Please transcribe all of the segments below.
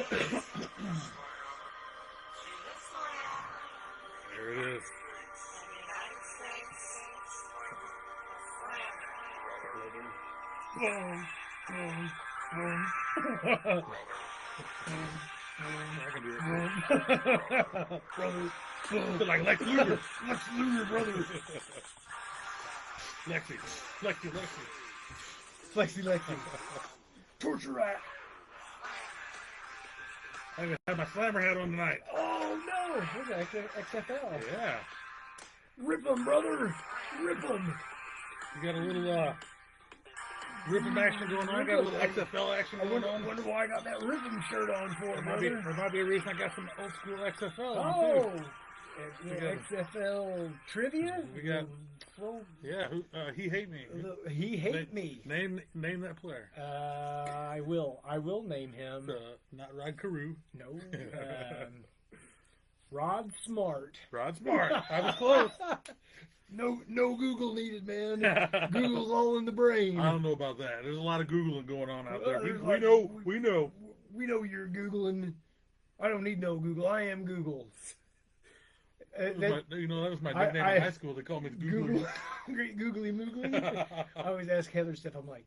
There it is. I can do it. Brother. Like Lex Luger. Lex Luger, brother. Lexi. Flexi. Torture rack. I had my slammer hat on tonight. Oh, no. What's that? XFL. Yeah. Rip 'em, brother. Rip 'em. You got a little ripping action going on. Got a little XFL action I going on. wonder why I got that Rip 'em shirt on for, There brother. might be a reason I got some old school XFL on Oh. too. XFL trivia? We got- Well, Yeah, he hate me. he hate me. Name that player. I will name him. Not Rod Carew. No. Rod Smart. Rod Smart. I was close. No Google needed, man. Google's all in the brain. I don't know about that. There's a lot of Googling going on out there. There's We like- know. We know. We know you're Googling. I don't need no Google. I am Google. That was my nickname I- in high school. They called me the Googler. Google, great googly moogly. I always ask Heather stuff. I'm like,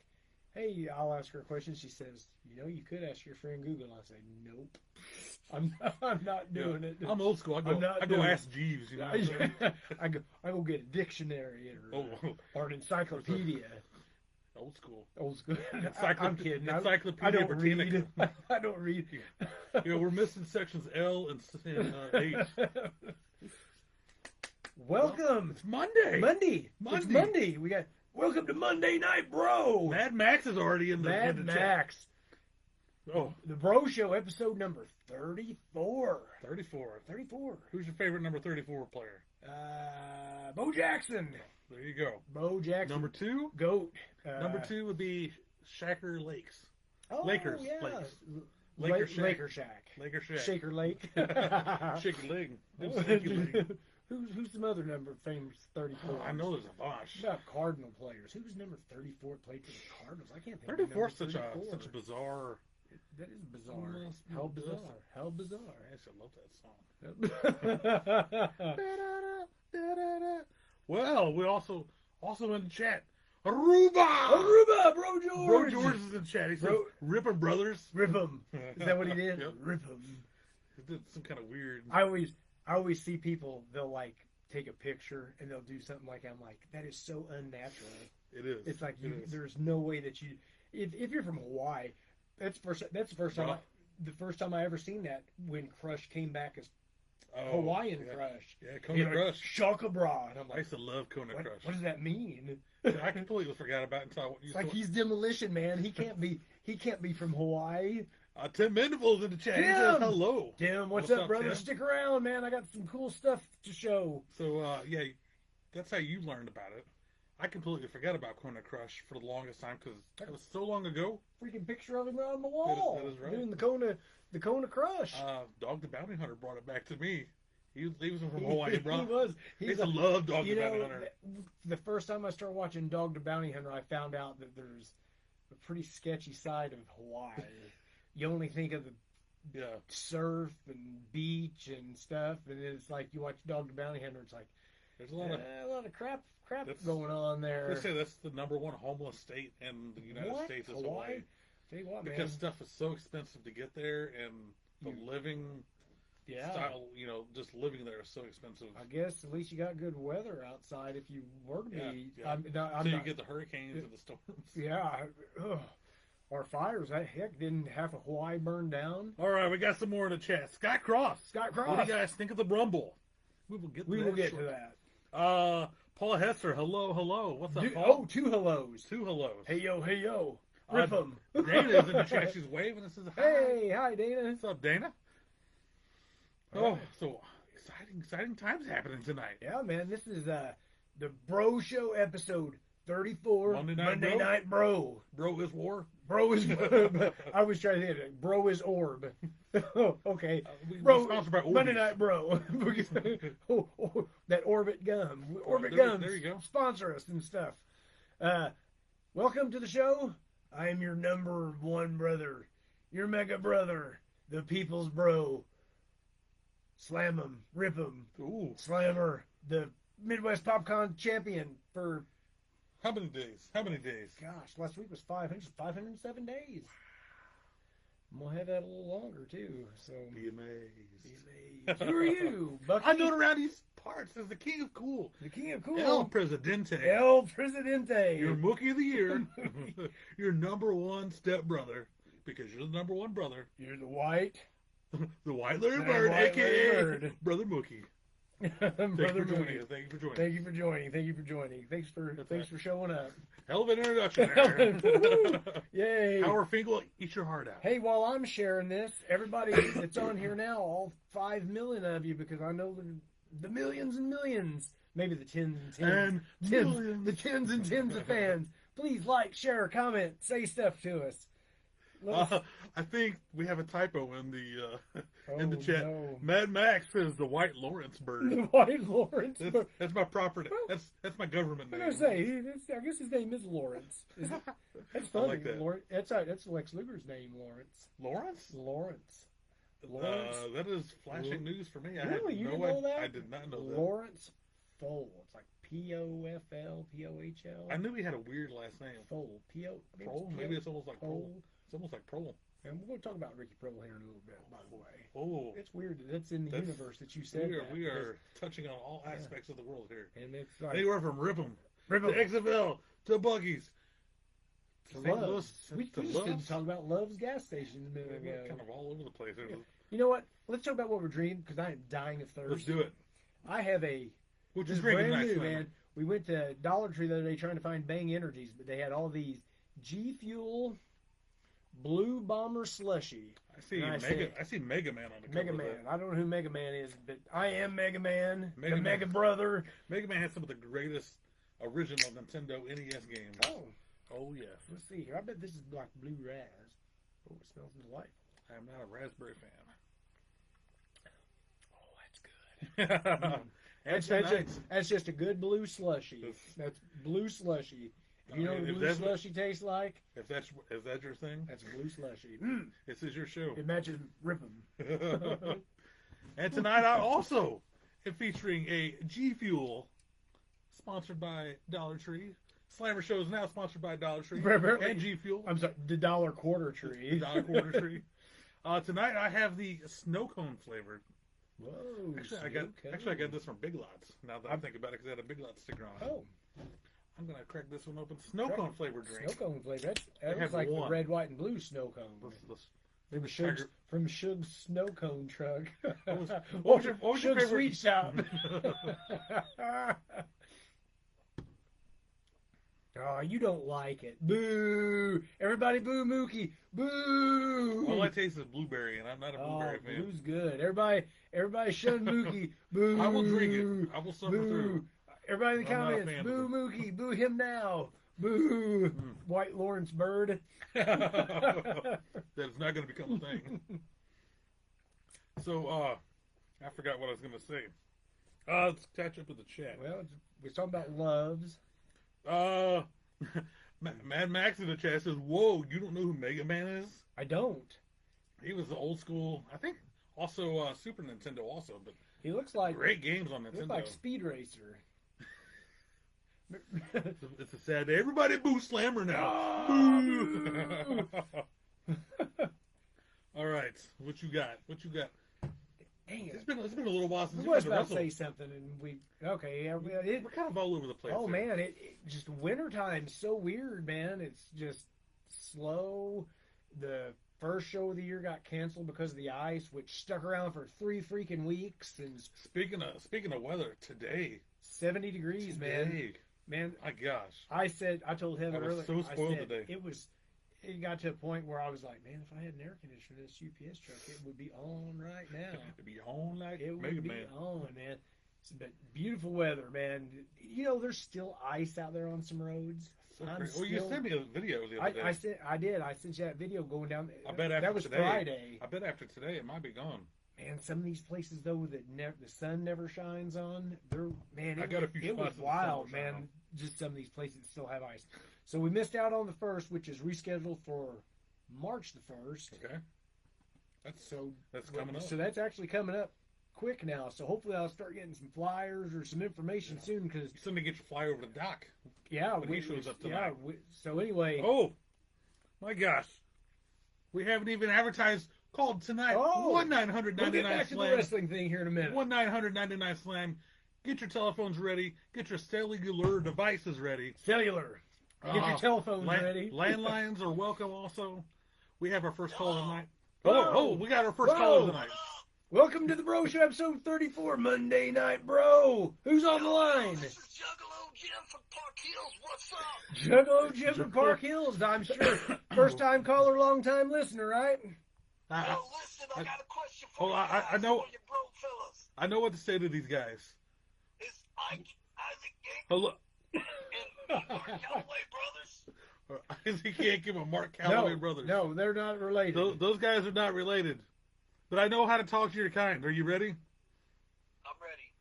hey, I'll ask her a question. She says, you could ask your friend Google. I say, nope, I'm not doing it. I'm old school. I I'm not go doing ask Jeeves. You know. What I'm saying? I go get a dictionary or an encyclopedia. Old school. Old school. I'm kidding. Encyclopedia I don't Britannica. read. I don't read. We're missing sections L and H. Welcome. It's Monday. Monday. It's Monday. We got welcome to Monday Night Bro. Mad Max is already in the Mad in the chat. Max. Oh, The Bro Show episode number 34. 34. 34. Who's your favorite number 34 player? Bo Jackson. There you go. Bo Jackson. Number 2. GOAT. Number 2 would be Shaker Lakes. Oh, Lakers. Yeah. Lakes. Laker Shack. Laker Shack. Laker Shack. Shaker Lake. Shaky leg. Shaky leg. Who's some other number famous 34? I know there's a bunch. What about Cardinal players? Who's number 34 played for the Cardinals? I can't think. 34 is of such number 34. a bizarre. That is bizarre. Must be How bizarre. bizarre. How bizarre. I actually love that song. Well, we also in the chat. Aruba! Aruba, Bro George! Bro George is in the chat. He said, Bro- Rippin' Brothers. Rip 'em. Is that what he did? Yep. Rip 'em. He did some kind of weird. I always see people, they'll like take a picture and they'll do something like, I'm like, that is so unnatural. It is. It's like It is. there's no way that you, if you're from Hawaii, that's the first time Rough. the first time I ever seen that when Crush came back as Oh, Hawaiian yeah. Crush. Yeah, Kona Crush. Shaka Bra. And I'm I like, used to love Kona what Crush. does that mean? I completely forgot about it until It's like he's Demolition Man. He can't be from Hawaii. Tim Mendeville's in the chat. He Tim! says hello. Tim, what's What's up, up, brother? Tim? Stick around, man. I got some cool stuff to show. So, yeah, that's how you learned about it. I completely forgot about Kona Crush for the longest time because that was so long ago. Freaking picture of him on the wall. That is right. Doing the Kona Crush. Dog the Bounty Hunter brought it back to me. He was from Hawaii, bro. He was. I used to love Dog the Bounty know, Hunter. the first time I started watching Dog the Bounty Hunter, I found out that there's a pretty sketchy side of Hawaii. You only think of the Yeah. surf and beach and stuff, and then it's like you watch Dog the Bounty Hunter, it's like There's a lot of. a lot of crap That's- going on there. They say that's the number one homeless state in the United What? States is Hawaii? Hawaii. Tell you what, man. Because stuff is so expensive to get there, and the living Yeah. style, just living there is so expensive. I guess at least you got good weather outside if you were to be. Yeah. I'm So you not- get the hurricanes and the storms. Yeah. Or fires. Heck, didn't half of Hawaii burn down? All right, we got some more in the chat. Scott Cross. Scott What Cross. do you guys think of the Rumble? We will get to We that will get to shortly. that. Paul Hesser, hello. What's up, Paul? Oh, two hellos. 2 hellos. Hey, yo. Rip 'em. Dana's in the chat. She's waving and says, hi. Hey, hi, Dana. What's up, Dana? Oh, so exciting times happening tonight. Yeah, man, this is the Bro Show episode 34. Monday Night Bro. Bro is war. Bro is. I was trying to think of it. Bro is Orb. Okay. We're Bro, sponsored by Orbeez. Monday Night Bro. That Orbit Gum. Orbit There- Gums. there you go. Sponsor us and stuff. Welcome to the show. I am your number one brother. Your mega brother. the people's bro. Slam 'em, rip 'em, Ooh. Slammer, the Midwest PopCon champion for, How many days? How many days? gosh, last week was 507 days. I'm going to have that a little longer, too. So, Be amazed. be amazed. Who are you, Bucky? I'm known around these parts as the king of cool. The king of cool. El Presidente. El Presidente. Your Mookie of the Year. Your number one stepbrother. Because you're the number one brother. You're the white. The White Larry The Bird, White a.k.a. Larry Bird. Brother Mookie. Brother Thank you for joining Moody. us. Thank you for joining us. Thank you for joining. Thank you for joining. Thanks for showing up. Hell of an introduction there. Woo! Yay. Howard Finkel, eat your heart out. Hey, while I'm sharing this, everybody that's on here now, all 5 million of you, because I know the millions and millions, maybe the tens and tens, And tens millions. the tens and tens of fans. Please like, share, comment, say stuff to us. Let us- I think we have a typo in the Oh, chat. no. Mad Max says the White Lawrence bird. The White Lawrence. That's my property. Well, That's my government What name. did I say? I guess his name is Lawrence. That's I funny. like that. That's Lex Luger's name, Lawrence. Lawrence? Lawrence. Lawrence. That is flashing news for me. I Really? had You no didn't know idea. that? I did not know that. Lawrence Fohl. It's like P-O-F-L, P-O-H-L. I knew he had a weird last name. Fohl. P-O. Prole? Maybe it's almost like Prole. Fohl. It's almost like Prole. And we're going to talk about Ricky Prole here in a little bit, by the way. Oh, It's weird that that's in the That's- universe that you said that. we are touching on all aspects of the world here. And it's like, Anywhere from Rip'em Rip 'em. to XFL to Buggies to St. Love's. Louis We to just didn't Love's. talk about Love's gas station a minute We're ago. kind of all over the place. You know what? Let's talk about what we're drinking, because I am dying of thirst. Let's do it. I have a Which This is drinking brand nice, new, man. We went to Dollar Tree the other day trying to find Bang Energies, but they had all these G Fuel Blue Bomber Slushy. I see And I Mega. said- I see Mega Man on the cover. Mega of Man. that. I don't know who Mega Man is, but I am Mega Man, Mega the Man. Mega Brother. Mega Man has some of the greatest original Nintendo NES games. Oh, Oh yes. let's see here. I bet this is like blue raz. Oh, it smells delightful. I am not a raspberry fan. Oh, that's good. And That's just a good blue slushy. That's- That's blue slushy. If you know I mean, what if blue that's what- slushy tastes like? if that's your thing, That's blue slushy. this is your show. It matches Rip'em. And tonight I also am featuring a G Fuel, sponsored by Dollar Tree. Slammer Show is now sponsored by Dollar Tree Apparently. and G Fuel. I'm sorry, the dollar quarter tree. Dollar Quarter Tree. Tonight I have the snow cone flavored. Whoa. Actually, I got this from Big Lots. Now that I think about it, because it had a Big Lots sticker on it. Oh, I'm gonna crack this one open. Snow cone flavored drink. snow cone flavor. That have looks like one. the red, white, and blue snow cone. From Shug's, Tiger- from Shug's snow cone truck. what was your Shug's favorite- sweet shop. Oh, you don't like it. Boo! Everybody boo Mookie. Boo! All I taste is blueberry, and I'm not a Oh, blueberry fan. blue's good. Everybody shun Mookie. Boo! I will drink it. I will suffer Boo! through. Everybody in the I'm not a comments, fan of boo it. Mookie, boo him now. Boo! White Lawrence Bird. That is not going to become a thing. So, I forgot what I was going to say. Let's catch up with the chat. Well, we're talking about loves. Mad Max in the chat says, "Whoa, you don't know who Mega Man is? I don't. He was the old school. I think also Super Nintendo also, but He looks like great games on he Nintendo. looks like Speed Racer. It's a sad day. Everybody boo Slammer now. Oh, Boo. All right, what you got? What you got? Dang It's it. been a little while since We you was been about to wrestled. say something, and We're kind of all over the place. oh here. man, it just wintertime's so weird, man. It's just slow. The first show of the year got canceled because of the ice, which stuck around for 3 freaking weeks, and Speaking of weather, today, 70 degrees, man. today, Man, my gosh, I told him I was earlier. so spoiled I said, today. It got to a point where I was like, man, if I had an air conditioner in this UPS truck, it would be on right now. to be home like It would Mega be Man. on, man. But beautiful weather, man. You know, there's still ice out there on some roads. So I'm crazy. Well, you still- sent me a video the other day. I sent you that video going down. I bet after that was today, Friday. I bet after today it might be gone. Man, some of these places though that the sun never shines on, I got a few it was spots that the sun wild, will shine man. on. Just some of these places that still have ice. So we missed out on the first, which is rescheduled for March the 1st. Okay. That's coming up. So that's actually coming up quick now. So hopefully I'll start getting some flyers or some information soon. Because somebody get your flyer over to Doc. Yeah, when he shows up tonight. Yeah. So anyway. Oh, my gosh, we haven't even advertised. Called tonight. Oh, 1-900-99 we'll get back to the wrestling thing here in a minute. 1-900-99 Slam. Get your telephones ready. Get your cellular devices ready. Cellular. Get your telephones ready. Landlines are welcome also. We have our first caller tonight. Whoa. We got our first caller tonight. Welcome to the Bro Show, episode 34, Monday Night Bro. Who's on the line? This is Juggalo Jim from Park Hills. What's up? Juggalo Jim from Park Hills, I'm sure. First time caller, long time listener, right? Listen, I got a question for you. I know. For you broke fellas. I know what to say to these guys. Is Isaac Gate Hello. and Mark Calloway brothers? He can't give a Mark Calloway brothers. No, they're not related. Those guys are not related. But I know how to talk to your kind. Are you ready? I'm ready.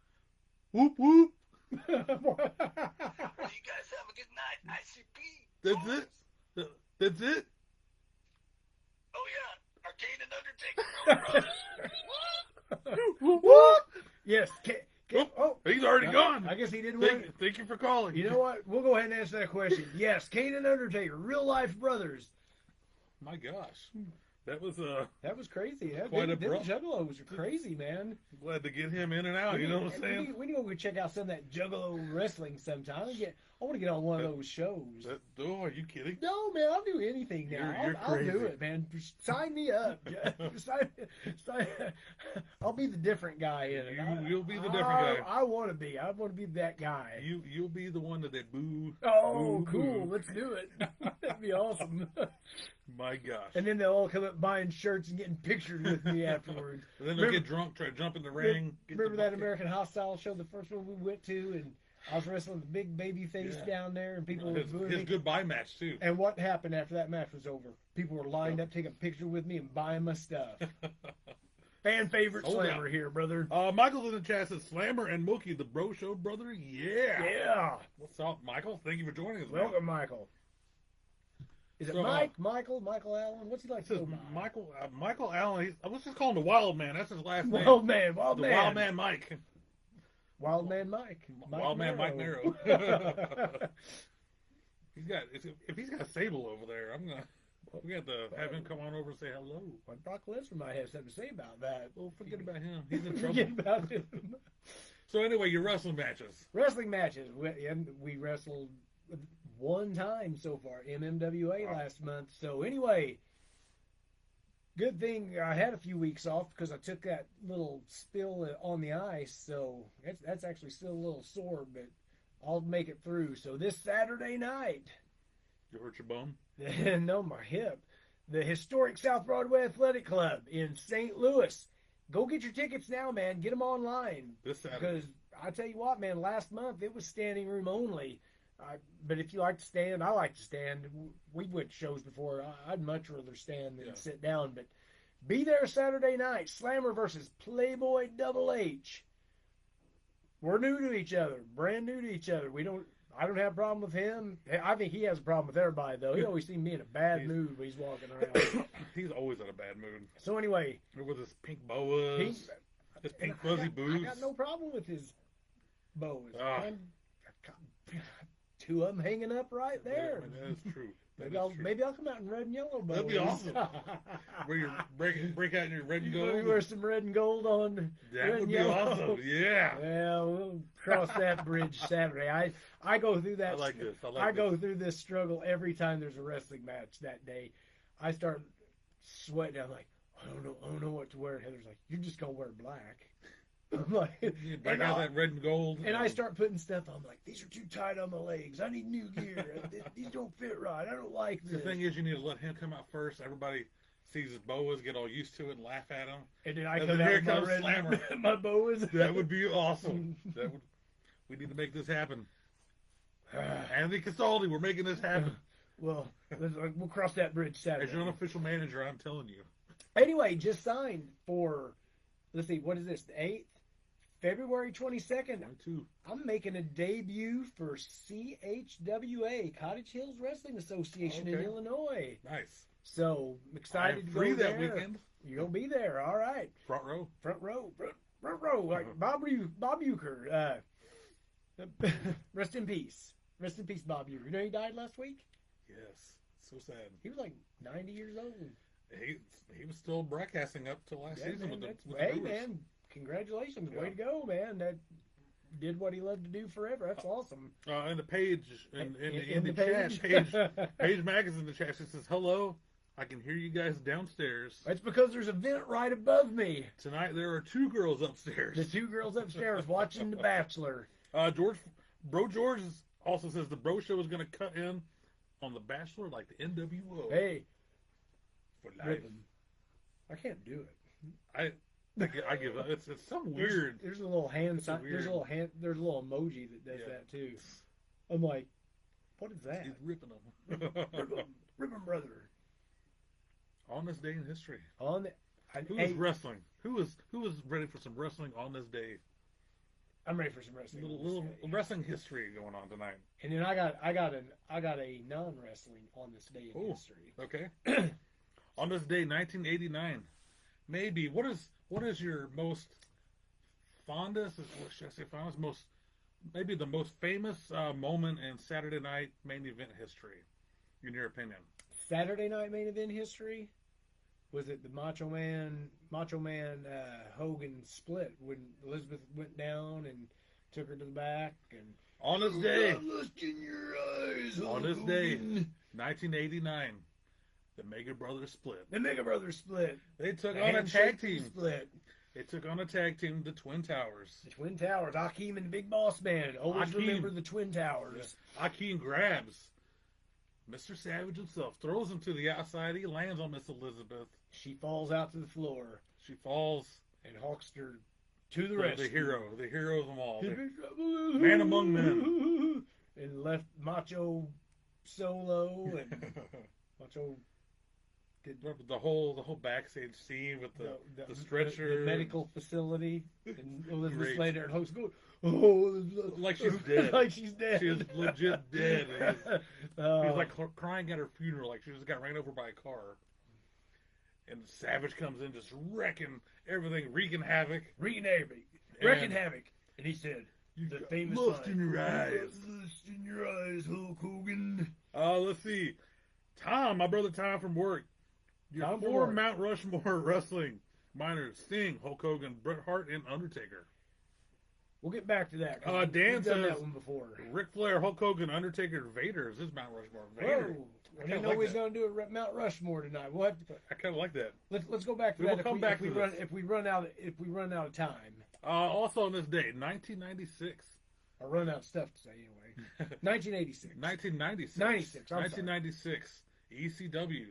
Whoop whoop. Well, you guys have a good night. ICP. That's it. That's it. Oh yeah, Arcane and Undertaker brothers. What? Yes. He's already gone. I guess he didn't Thank you for calling. You know what? We'll go ahead and answer that question. Yes, Kane and Undertaker, real life brothers. My gosh. That was crazy. quite Them abrupt. Juggalos are crazy, man. Glad to get him in and out. You know what I'm saying? We need to go check out some of that Juggalo wrestling sometime. I want to get on one of those shows. Are you kidding? No, man, I'll do anything now. You're I'll crazy. do it, man. Sign me up. I'll be the different guy in it. You'll be the different guy. I want to be. I want to be that guy. You'll be the one that they boo. Oh, boo, cool. boo. Let's do it. That'd be awesome. My gosh. And then they'll all come up buying shirts and getting pictured with me afterwards. And then they'll get drunk, try to jump in the ring. Remember that American Hostile show, the first one we went to, and I was wrestling the big baby face down there, and people were booing his me. goodbye match too. And what happened after that match was over? People were lined up, taking a picture with me and buying my stuff. Fan favorite Slammer here, brother. Michael's in the chat says Slammer and Mookie, the Bro Show brother. Yeah. Yeah. What's up, Michael? Thank you for joining us. Welcome, Michael. Is it Michael Allen? What's he like to go by? Michael Allen. Let's just call him the Wild Man. That's his last name. Wild Man. Wild Man Mike. Wild Man Mike. Wild Man Mike Narrow. If he's got Sable over there, we got to have him come on over and say hello. Well, Brock Lesnar might have something to say about that. Well, forget about him. He's in trouble. Forget about him. So anyway, your wrestling matches. Wrestling matches. We wrestled one time so far, MMWA last month. So anyway, good thing I had a few weeks off because I took that little spill on the ice. So that's actually still a little sore, but I'll make it through. So this Saturday night. You hurt your bum? No, my hip. The historic South Broadway Athletic Club in St. Louis. Go get your tickets now, man. Get them online. This Saturday. Because I tell you what, man, last month it was standing room only. But if you like to stand, I like to stand. We went to shows before. I'd much rather stand than sit down. But be there Saturday night. Slammer versus Playboy Double H. We're new to each other. Brand new to each other. I don't have a problem with him. I think he has a problem with everybody, though. He always seems to be in a bad mood when he's walking around. He's always in a bad mood. So anyway. With his pink boas, his pink fuzzy boots. I got no problem with his boas. Two of them hanging up right there. Yeah, that is true. Maybe I'll come out in red and yellow boas. That'd be awesome. Where you break out in your red and gold. You wear some red and gold on. That would be awesome. Yeah. Well, we'll cross that bridge Saturday. I go through that. I like this. I go through this struggle every time there's a wrestling match that day. I start sweating. I'm like, I don't know what to wear. Heather's like, you're just gonna wear black. I'm like, you break out that red and gold. And I start putting stuff on. I'm like, these are too tight on my legs. I need new gear. These don't fit right. I don't like this. The thing is, you need to let him come out first. Everybody sees his boas, get all used to it, and laugh at him. And then I come out with my red Slammer. My boas. That would be awesome. We need to make this happen. Anthony Casaldi, we're making this happen. Well, we'll cross that bridge Saturday. As your unofficial manager, I'm telling you. Anyway, just signed for, let's see, what is this, the 8th? February 22nd. I'm making a debut for CHWA, Cottage Hills Wrestling Association in Illinois. Nice. So I'm I excited am to free go that there. weekend. You'll be there, all right. Front row. Front row, like Bob Uecker. Rest in peace, Bob Uecker. You know he died last week. Yes. So sad. He was like 90 years old. He was still broadcasting up till last season with the Hey Brewers. man, congratulations, Yeah. way to go, man. That did what he loved to do forever. That's awesome. And the page in the page. chat, Page Magazine in the chat, she says, "Hello, I can hear you guys downstairs. That's because there's a vent right above me. Tonight there are 2 girls upstairs." The 2 girls upstairs watching The Bachelor. George also says the Bro Show is going to cut in on The Bachelor like the NWO. Hey, For life. Ribbon. I can't do it. I give up. It's some weird. There's a little hand It's sign. weird. There's a little emoji that does Yeah. that too. I'm like, what is that? He's ripping them. Ribbon brother. On this day in history. On the, Who is wrestling? Who is ready for some wrestling on this day? I'm ready for some wrestling. Little wrestling history going on tonight. And then I got a non-wrestling on this day in Ooh. history. Okay. On this day, 1989. Maybe what is your most fondest? What should I say? Fondest, maybe the most famous moment in Saturday Night Main Event history, in your opinion? Saturday night main event history. Was it the Macho Man Hogan split when Elizabeth went down and took her to the back and On this day, lust in your eyes, on this day, 1989, the Mega Brothers split. the Mega Brothers split. They took The on a tag handshake team. split. They took on a tag team, the Twin Towers. The Twin Towers, Akeem and the Big Boss Man. Always Akeem. remember the Twin Towers. Akeem grabs Mr. Savage himself, throws him to the outside. He lands on Miss Elizabeth. She falls out to the floor, She falls. and Hulkster to the The rescue. the hero of them all. Man Man among men. And left Macho solo and Macho did Remember the whole backstage scene with the stretcher, the medical facility, and Elizabeth Great. Slater and host go, oh, Like she's dead. like she's dead. She is legit dead. Oh. He's like crying at her funeral, like she just got ran over by a car. And Savage comes in, just wrecking everything, wreaking havoc. wreaking havoc, and he said, the famous lust line, in your eyes. Lust in your eyes, Hulk Hogan. Let's see. Tom, my brother Tom from work. Your Tom from 4 work. Mount Rushmore wrestling minors: Sting, Hulk Hogan, Bret Hart, and Undertaker. We'll get back to that. 'cause Dan we've done says- that one before. Ric Flair, Hulk Hogan, Undertaker, Vader is his Mount Rushmore. Vader. Whoa. I kinda didn't know like we was that. going to do a Mount Rushmore tonight. What? I kind of like that. Let's go back to We that. will come back to this. If we run out of time, Also on this day, 1996. or run out of stuff to say anyway. 1986. 1996. 96, I'm sorry. 1996. ECW.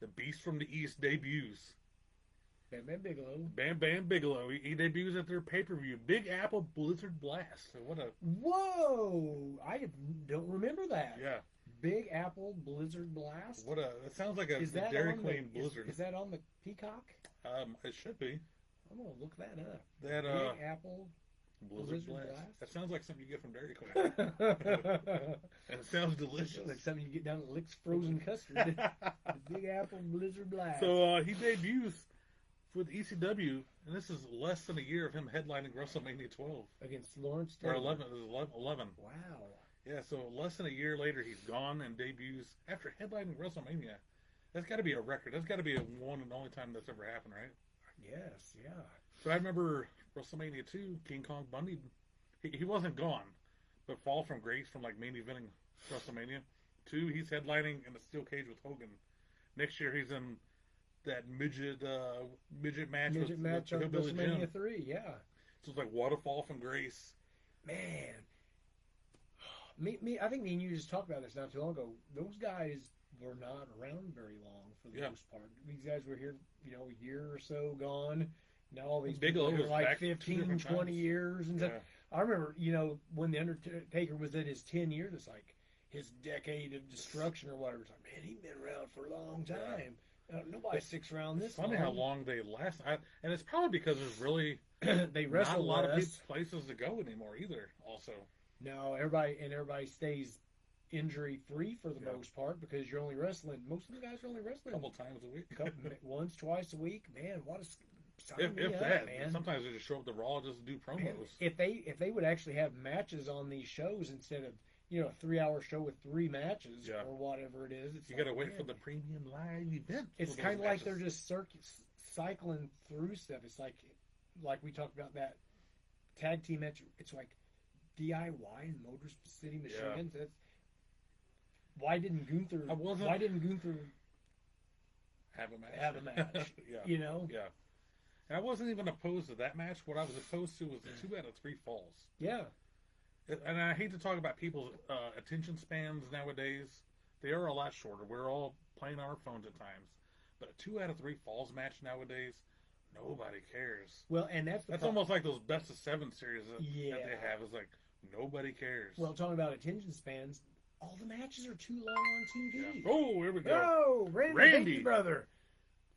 The Beast from the East debuts. Bam Bam Bigelow. Bam Bam Bigelow. He debuts at their pay-per-view. Big Apple Blizzard Blast. So what a... Whoa! Don't remember that. Yeah. Big Apple Blizzard Blast. What a... It sounds like a Is that Dairy on Queen the, Blizzard. Is that on the Peacock? It should be. I'm gonna look that up. That, Big Apple. Blizzard Blizzard Blast. Blast? That sounds like something you get from Dairy Queen. And it sounds delicious. Like something you get down at Lick's Frozen Custard. The Big Apple Blizzard Blast. So he debuts with ECW, and this is less than a year of him headlining WrestleMania 12. Against Lawrence Or Taylor. 11. It was 11. Wow. Yeah, so less than a year later, he's gone and debuts after headlining WrestleMania. That's got to be a record. That's got to be a one and only time that's ever happened, right? Yes, yeah. So I remember WrestleMania 2, King Kong Bundy, he wasn't gone, but fall from grace from like main eventing WrestleMania 2, he's headlining in a steel cage with Hogan. Next year, he's in that midget match Midget with match on Hillbilly Jim. WrestleMania 3, yeah. So it's like waterfall from grace. Man. I think me and you just talked about this not too long ago. Those guys were not around very long for the Yeah. most part. These guys were here, a year or so gone. Now all these Bigelow people were goes like back 2 15, different 20 times. years. And Yeah. stuff. I remember, when The Undertaker was at his 10 years, it's like his decade of destruction or whatever. It's like, man, he's been around for a long time. Nobody sticks around this It's funny long. how long they last. And it's probably because there's really They not a wrestle lot of less. places to go anymore either, also. No, everybody stays injury free for the Yeah. most part because you're only wrestling. Most of the guys are only a wrestling couple times a week. once, twice a week. Man, what a sign me if up, that. man. Sometimes they just show up to Raw just to do promos. Man, if they would actually have matches on these shows instead of a 3-hour show with 3 matches Yeah. or whatever it is, it's You like, got to wait man, for the premium live event. It's for those kind of like matches. they're just cycling through stuff. It's like we talked about that tag team match. It's like DIY and Motor City Machine Yeah. Guns. That's why didn't Gunther? I wasn't- Why didn't Gunther have a match. have a match? yeah. You know? Yeah. And I wasn't even opposed to that match. What I was opposed to was the 2 out of 3 falls. Yeah. And I hate to talk about people's attention spans nowadays. They are a lot shorter. We're all playing on our phones at times. But a 2 out of 3 falls match nowadays, nobody cares. Well, and that's Almost like those best of 7 series that Yeah. they have. Is like nobody cares. Well, talking about attention spans, all the matches are too long on yeah. TV. Oh, here we go. Oh, Randy. Thank you, brother.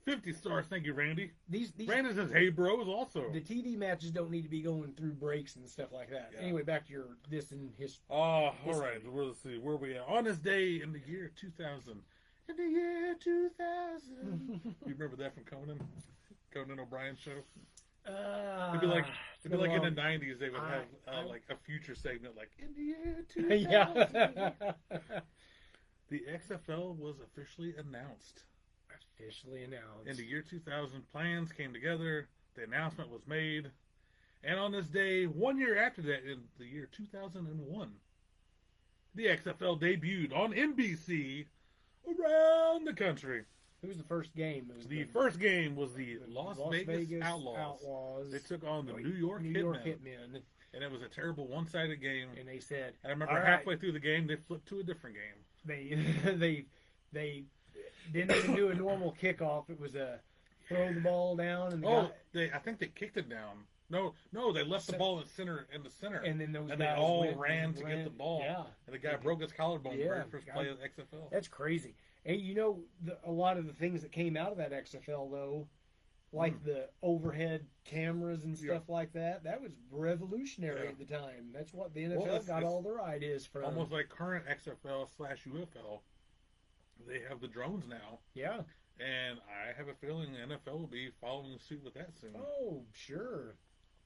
50 stars. Thank you, Randy. These Randy says, "Hey, bros." Also. the TV matches don't need to be going through breaks and stuff like that. Yeah. Anyway, back to your this and history. All right. Well, let's see where we at on this day in the year 2000. In the year 2000. You remember that from Conan O'Brien show? It'd be like in the 90s they would have like a future segment like in the year 2000. Yeah. The XFL was officially announced. Officially announced. In the year 2000, plans came together, the announcement was made, and on this day, 1 year after that, in the year 2001, the XFL debuted on NBC around the country. Who was the first game? It was The first game was the Las Vegas, Vegas Outlaws. They took on the New York Hitmen. and it was a terrible one-sided game. And they said, I remember "All right." halfway through the game, they flipped to a different game. they didn't even do a normal kickoff. It was a throw the ball down and I think they kicked it down. No, they left the ball in the center. and then those And guys they all went ran and to get the ball. Yeah, And the guy broke his collarbone the Yeah, very first play of the XFL. that's crazy. And a lot of the things that came out of that XFL though, like the overhead cameras and stuff like that, that was revolutionary at the time. That's what the NFL got all their ideas from. Almost like current XFL/UFL. They have the drones now. Yeah. And I have a feeling the NFL will be following suit with that soon. Oh, sure.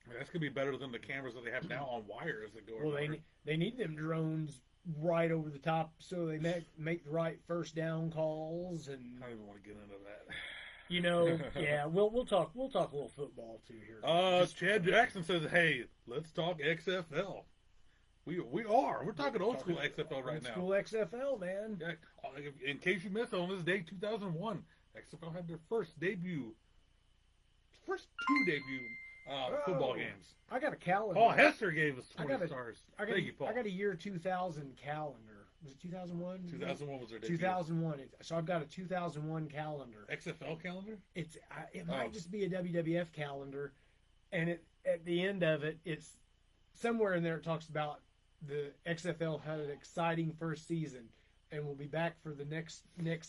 That's going to be better than the cameras that they have now on wires that go Well, everywhere. they need them drones right over the top so they make the right first down calls and I don't even want to get into that. yeah. We'll talk a little football too here. Chad Jackson says, "Hey, let's talk XFL." We're talking old school XFL right now. Old school XFL, man. Yeah, in case you missed, on this day 2001, XFL had their first two debut football games. I got a calendar. Paul Hester gave us 20 stars. Thank you, Paul. I got a year 2000 calendar. Was it 2001? 2001 was their debut. 2001. So I've got a 2001 calendar. XFL calendar? It might just be a WWF calendar, and at the end of it, it's somewhere in there. It talks about the XFL had an exciting first season, and we'll be back for the next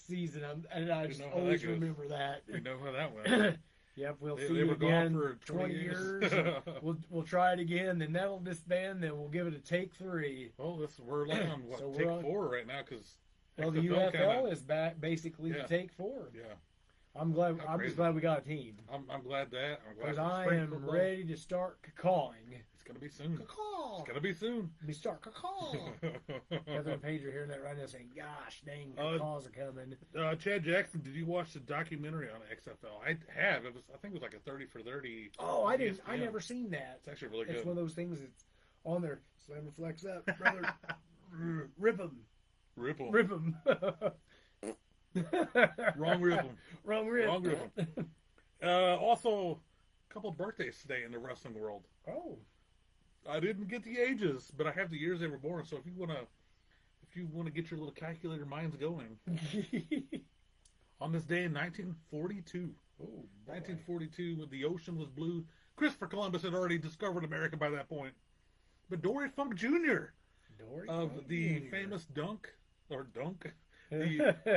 season. And I just always remember that. We know how that went. Yep, we'll see they you were again gone for 20 years. We'll try it again, then that'll disband, then we'll give it a take 3. Well, we're like on take 4 right now because the UFL is back basically to take 4. Yeah, I'm just glad we got a team. I'm glad that. I'm glad because I am ready to start cawing. It's gonna be soon. Caw. It's gonna be soon. We start caw. Catherine and Paige are hearing that right now, saying, "Gosh, dang, caws are coming." Chad Jackson, did you watch the documentary on XFL? I have. I think it was like a 30 for 30. Oh, I didn't. I never seen that. It's actually really good. It's one of those things that's on there. Slam and flex up, brother. Rip 'em. Rip 'em. Rip 'em. Wrong rip 'em. Wrong rip. Wrong rip 'em. Also, a couple birthdays today in the wrestling world. Oh. I didn't get the ages, but I have the years they were born. So if you wanna get your little calculator minds going, on this day in 1942, 1942, when the ocean was blue, Christopher Columbus had already discovered America by that point. But Dory Funk Jr. of the famous the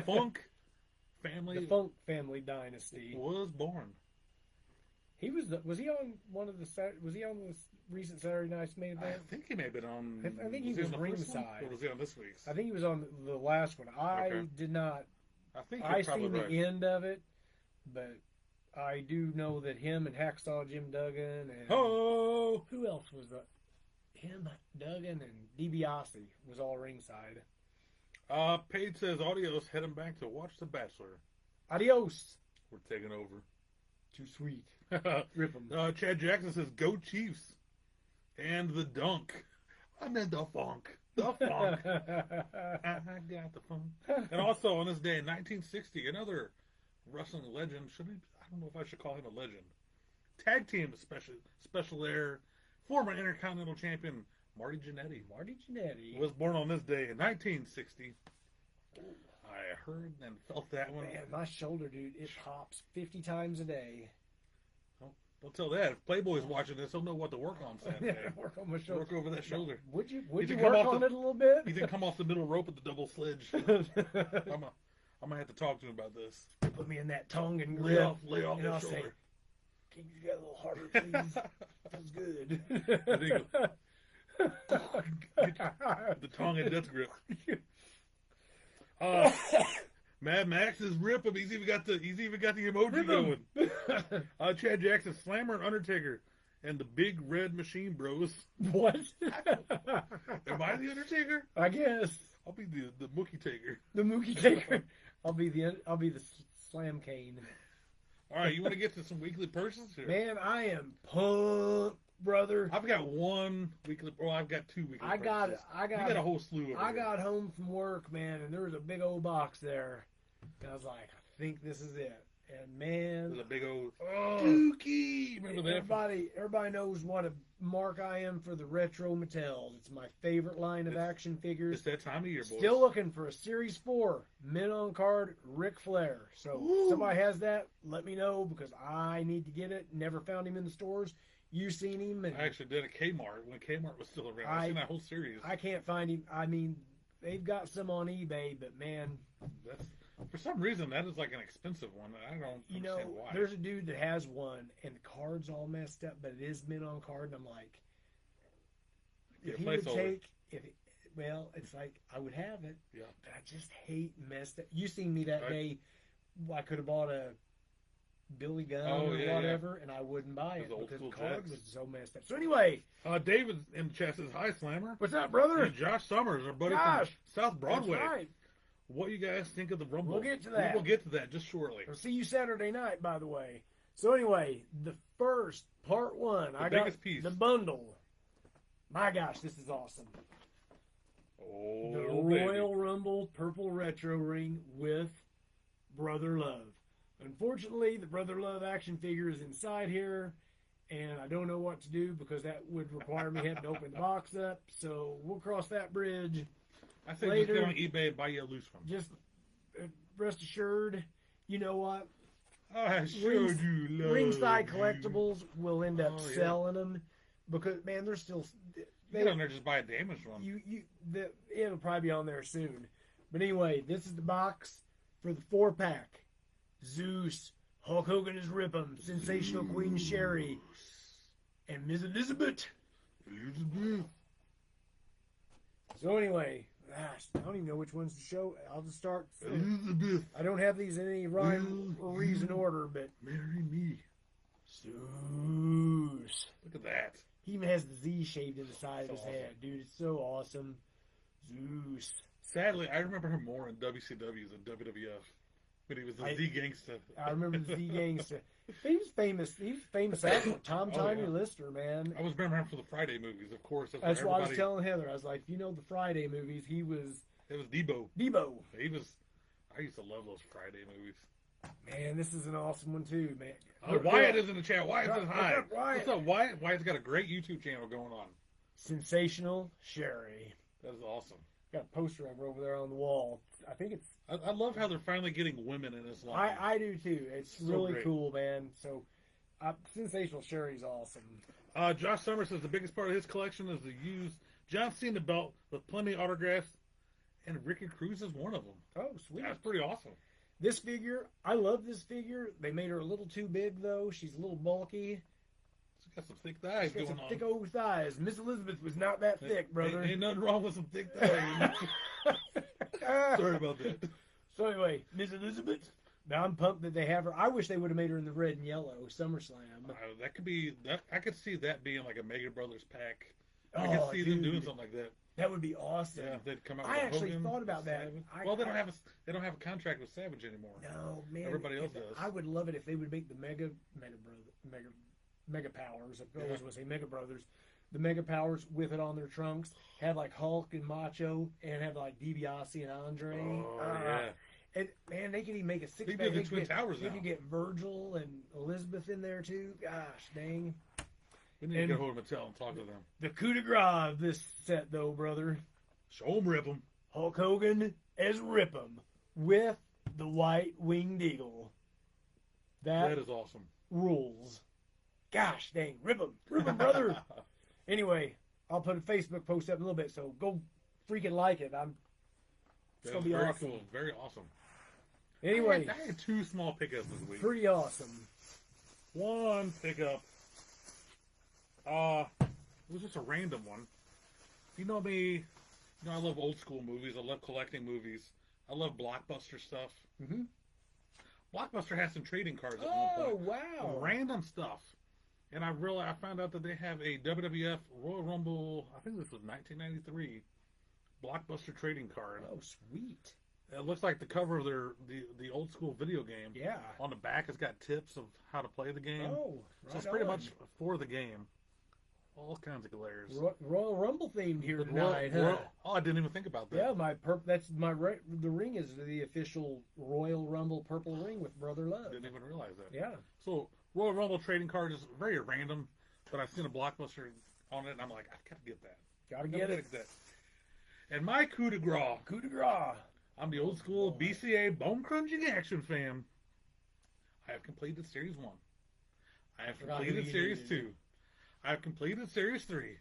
Funk family, the Funk family dynasty, was born. Was he on one of the was he on the recent Saturday Night's main I event? think he may have been on. I think he was on the first one, ringside. or was he on this week's? I think he was on the last one. I Okay. did not. I think you're I probably seen right. the end of it, but I do know that him and Hacksaw Jim Duggan and Oh, who else was that? Him, Duggan, and DiBiase was all ringside. Paige says, "Adios, heading back to watch The Bachelor. Adios. We're taking over." Too sweet. Rip 'em. Chad Jackson says, "Go Chiefs," and the dunk. I'm in the funk. The funk. I got the funk. And also on this day in 1960, another wrestling legend. I don't know if I should call him a legend. Tag team special air, former Intercontinental Champion Marty Jannetty Marty Jannetty. was born on this day in 1960. I heard and felt that one. Man, my shoulder, dude, it pops 50 times a day. Don't tell that. If Playboy's watching this, he'll know what to work on Saturday. Work on my shoulder. Work over that shoulder. Would you You can work come off on the- it a little bit? He didn't come off the middle rope with the double sledge. I'm gonna have to talk to him about this. Put me in that tongue and Lay grip. off and that I'll shoulder. say, can you get a little harder, please? Feels There you good. The tongue and death grip. Mad Max is rip him. He's even got the emoji Rip going. him. Chad Jackson, Slammer and Undertaker, and the Big Red Machine Bros. What? Am I the Undertaker? I guess I'll be the Mookie Taker. the Mookie Taker. I'll be the Slam Cane. All right, you want to get to some weekly purses here? Man, I am pumped, brother. I've got one weekly. Well, I've got two weekly. I got purchases. it. You got a whole slew. Over I here. got home from work, man, and there was a big old box there. And I was like, I think this is it. And man, There's a big old oh, Dookie. Remember that? everybody knows what a mark I am for the retro Mattels. It's my favorite line of action figures. It's that time of year, boys. Still looking for a Series 4 men on card Ric Flair. So Woo. if somebody has that, let me know because I need to get it. Never found him in the stores. You seen him? And I actually did at Kmart when Kmart was still around. I seen that whole series. I can't find him. I mean, they've got some on eBay, but man, That's for some reason that is like an expensive one. I don't you know, understand why. there's a dude that has one, and the card's all messed up, but it is men on card, and I'm like, Get if a he would placeholder. take, well, it's like I would have it, Yeah. but I just hate messed up. You seen me that Right. day? I could have bought a Billy Gunn Oh, or yeah, whatever, and I wouldn't buy it Those old because the school card jacks. was so messed up. So anyway, David in the chat says, "Hi, Slammer." what's up, brother? And Josh Summers, our buddy Josh. from South Broadway. That's right. What you guys think of the Rumble? We'll get to that. We'll get to that just shortly. I'll see you Saturday night, by the way. So anyway, the first part one, I got biggest piece. the bundle. My gosh, this is awesome. Oh, The baby. Royal Rumble Purple Retro Ring with Brother Love. Unfortunately, the Brother Love action figure is inside here, and I don't know what to do because that would require me having to open the box up. So we'll cross that bridge. I think later. just get on eBay and buy you a loose one. Just rest assured, you know what? I showed Rings- you love. Ringside you. Collectibles will end up Oh, yeah. selling them because man, they're still. You get on there just buy a damaged one. It'll probably be on there soon. But anyway, this is the box for the 4-pack. Zeus, Hulk Hogan is Rip 'em, Sensational Queen Sherry, and Miss Elizabeth. Elizabeth. So anyway, gosh, I don't even know which ones to show. I'll just start. Elizabeth, I don't have these in any rhyme or reason order, but marry me. Zeus. Look at that. He even has the Z shaved in the side of his Awesome. head, dude. It's so awesome. Zeus. Sadly, I remember him more in WCW than WWF. When he was the Z Gangsta. I remember the Z Gangsta. He was famous. He was famous actor. Tom Oh, Tiny yeah. Lister, man. I was remember him for the Friday movies, of course. That's where why I was everybody- telling Heather. I was like, you know the Friday movies. He was It was Debo. Debo. He was. I used to love those Friday movies. Man, this is an awesome one too, man. Wyatt is in the chat. Wyatt says What's hi. up, Wyatt? What's up, Wyatt? Wyatt's got a great YouTube channel going on. Sensational Sherry. That's awesome. Got a poster of her over there on the wall. I think it's. I love how they're finally getting women in this line. I do too. It's So really great. cool, man. So, Sensational Sherry's awesome. Josh Summers says the biggest part of his collection is the used John Cena belt with plenty of autographs, and Ricky Cruz is one of them. Oh, sweet. That's pretty awesome. This figure, I love this figure. They made her a little too big, though. She's a little bulky. She's got some thick thighs She's got going some on. thick old thighs. Miss Elizabeth was not that thick, brother. Ain't nothing wrong with some thick thighs. Sorry about that. So anyway, Miss Elizabeth. Now I'm pumped that they have her. I wish they would have made her in the red and yellow SummerSlam. That could be that. I could see that being like a Mega Brothers pack. I Oh, could see them doing dude. something like that. That would be awesome. Yeah, if they'd come out. I with a actually Hogan, thought about that. Savage. I- Well, they I- don't have a contract with Savage anymore. No, man. Everybody else if- does. I would love it if they would make the Mega Powers. I always Yeah. want to say Mega Brothers. The Mega Powers with it on their trunks. Have like Hulk and Macho, and have like DiBiase and Andre. Oh yeah. And man, they could even make a six They pack. do the Twin Towers They now. could get Virgil and Elizabeth in there too. Gosh dang. We need to And- get hold of Mattel and talk to them. The coup de grace of this set, though, brother. Show them, rip them. Hulk Hogan as Rip 'Em with the White Winged Eagle. That is awesome. rules. Gosh dang, Rip 'em, brother. Anyway, I'll put a Facebook post up in a little bit, so go freaking like it. It's gonna be very awesome. cool. Very awesome. Anyway, I had two small pickups this week. pretty awesome. One pickup. It was just a random one. You know me. You know I love old school movies. I love collecting movies. I love Blockbuster stuff. Mm-hmm. Blockbuster has some trading cards at one Oh point. wow! Random stuff. And I found out that they have a WWF Royal Rumble. I think this was 1993 Blockbuster trading card. Oh sweet. It looks like the cover of the old school video game. Yeah. On the back, it's got tips of how to play the game. Oh, So it's right pretty on. much for the game. All kinds of layers. Royal Rumble themed here But tonight, huh? Oh, I didn't even think about that. Yeah, that's my the ring is the official Royal Rumble purple ring with Brother Love. Didn't even realize that. Yeah. So Royal Rumble trading card is very random, but I've seen a Blockbuster on it, and I'm like, I gotta get that. Gotta Gotta get it. that. And my coup de grace. Coup de grace. I'm the old school BCA bone crunching action fan. I have completed Series 1. I have Forgot who completed you Series needed. 2. I have completed Series 3.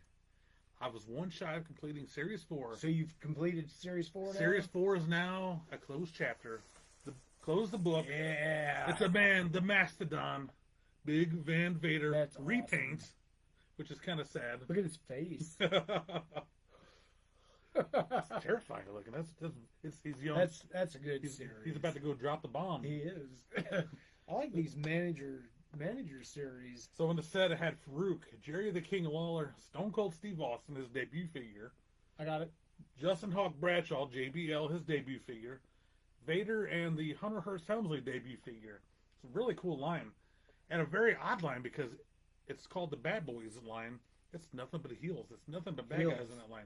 I was one shy of completing Series 4. So you've completed Series 4 now? Series 4 is now a closed chapter. Close the book. Yeah. It's a man, the Mastodon, Big Van Vader That's repaint, awesome. which is kind of sad. Look at his face. It's terrifying looking. He's young. That's a good he's, series. he's about to go drop the bomb. He is. I like these manager series. So in the set, it had Farouk, Jerry the King Lawler, Stone Cold Steve Austin, his debut figure, I got it. Justin Hawk Bradshaw, JBL, his debut figure, Vader, and the Hunter Hearst Helmsley debut figure. It's a really cool line, and a very odd line because it's called the Bad Boys line. It's nothing but heels. It's nothing but bad Heels. guys in that line.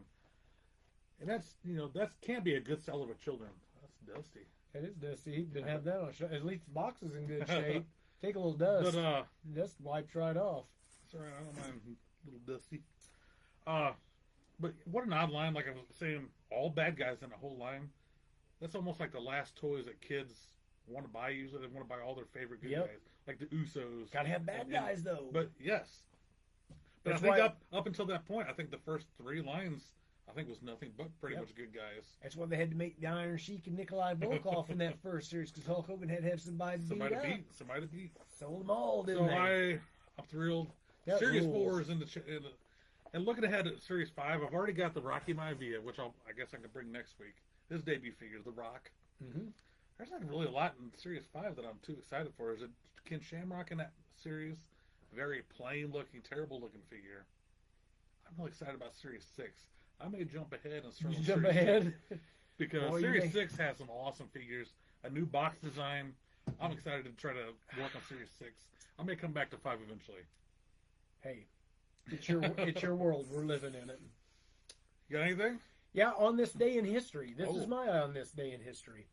And that can't be a good seller with children. That's dusty. It is dusty. He didn't have that on show. At least the box is in good shape. Take a little dust. But Dust wipes right off. it's all right. I don't mind a little dusty. But what an odd line. Like I was saying, all bad guys in the whole line. That's almost like the last toys that kids want to buy. Usually they want to buy all their favorite good Yep. guys. Like the Usos. Gotta have bad guys though. But yes. But That's I think why- up until that point, I think the first three lines, I think was nothing but pretty Yep. much good guys. That's why they had to make the Iron Sheik and Nikolai Volkov in that first series because Hulk Hogan had to have somebody to Somebody beat to up. beat. Somebody to beat. Sold them all, didn't So they? I'm thrilled. That Series rules. 4 is and looking ahead at Series 5, I've already got the Rocky Maivia, which I guess I can bring next week. His debut figure, The Rock. Mm-hmm. There's not really a lot in Series 5 that I'm too excited for. Is it Ken Shamrock in that series? Very plain looking, terrible looking figure. I'm really excited about Series 6. I may jump ahead and start You on jump Series ahead. 6 because Boy, you Series may- 6 has some awesome figures, a new box design. I'm excited to try to work on Series 6. I may come back to 5 eventually. Hey, it's your world. We're living in it. You got anything? Yeah, on this day in history. This Oh. is my on this day in history.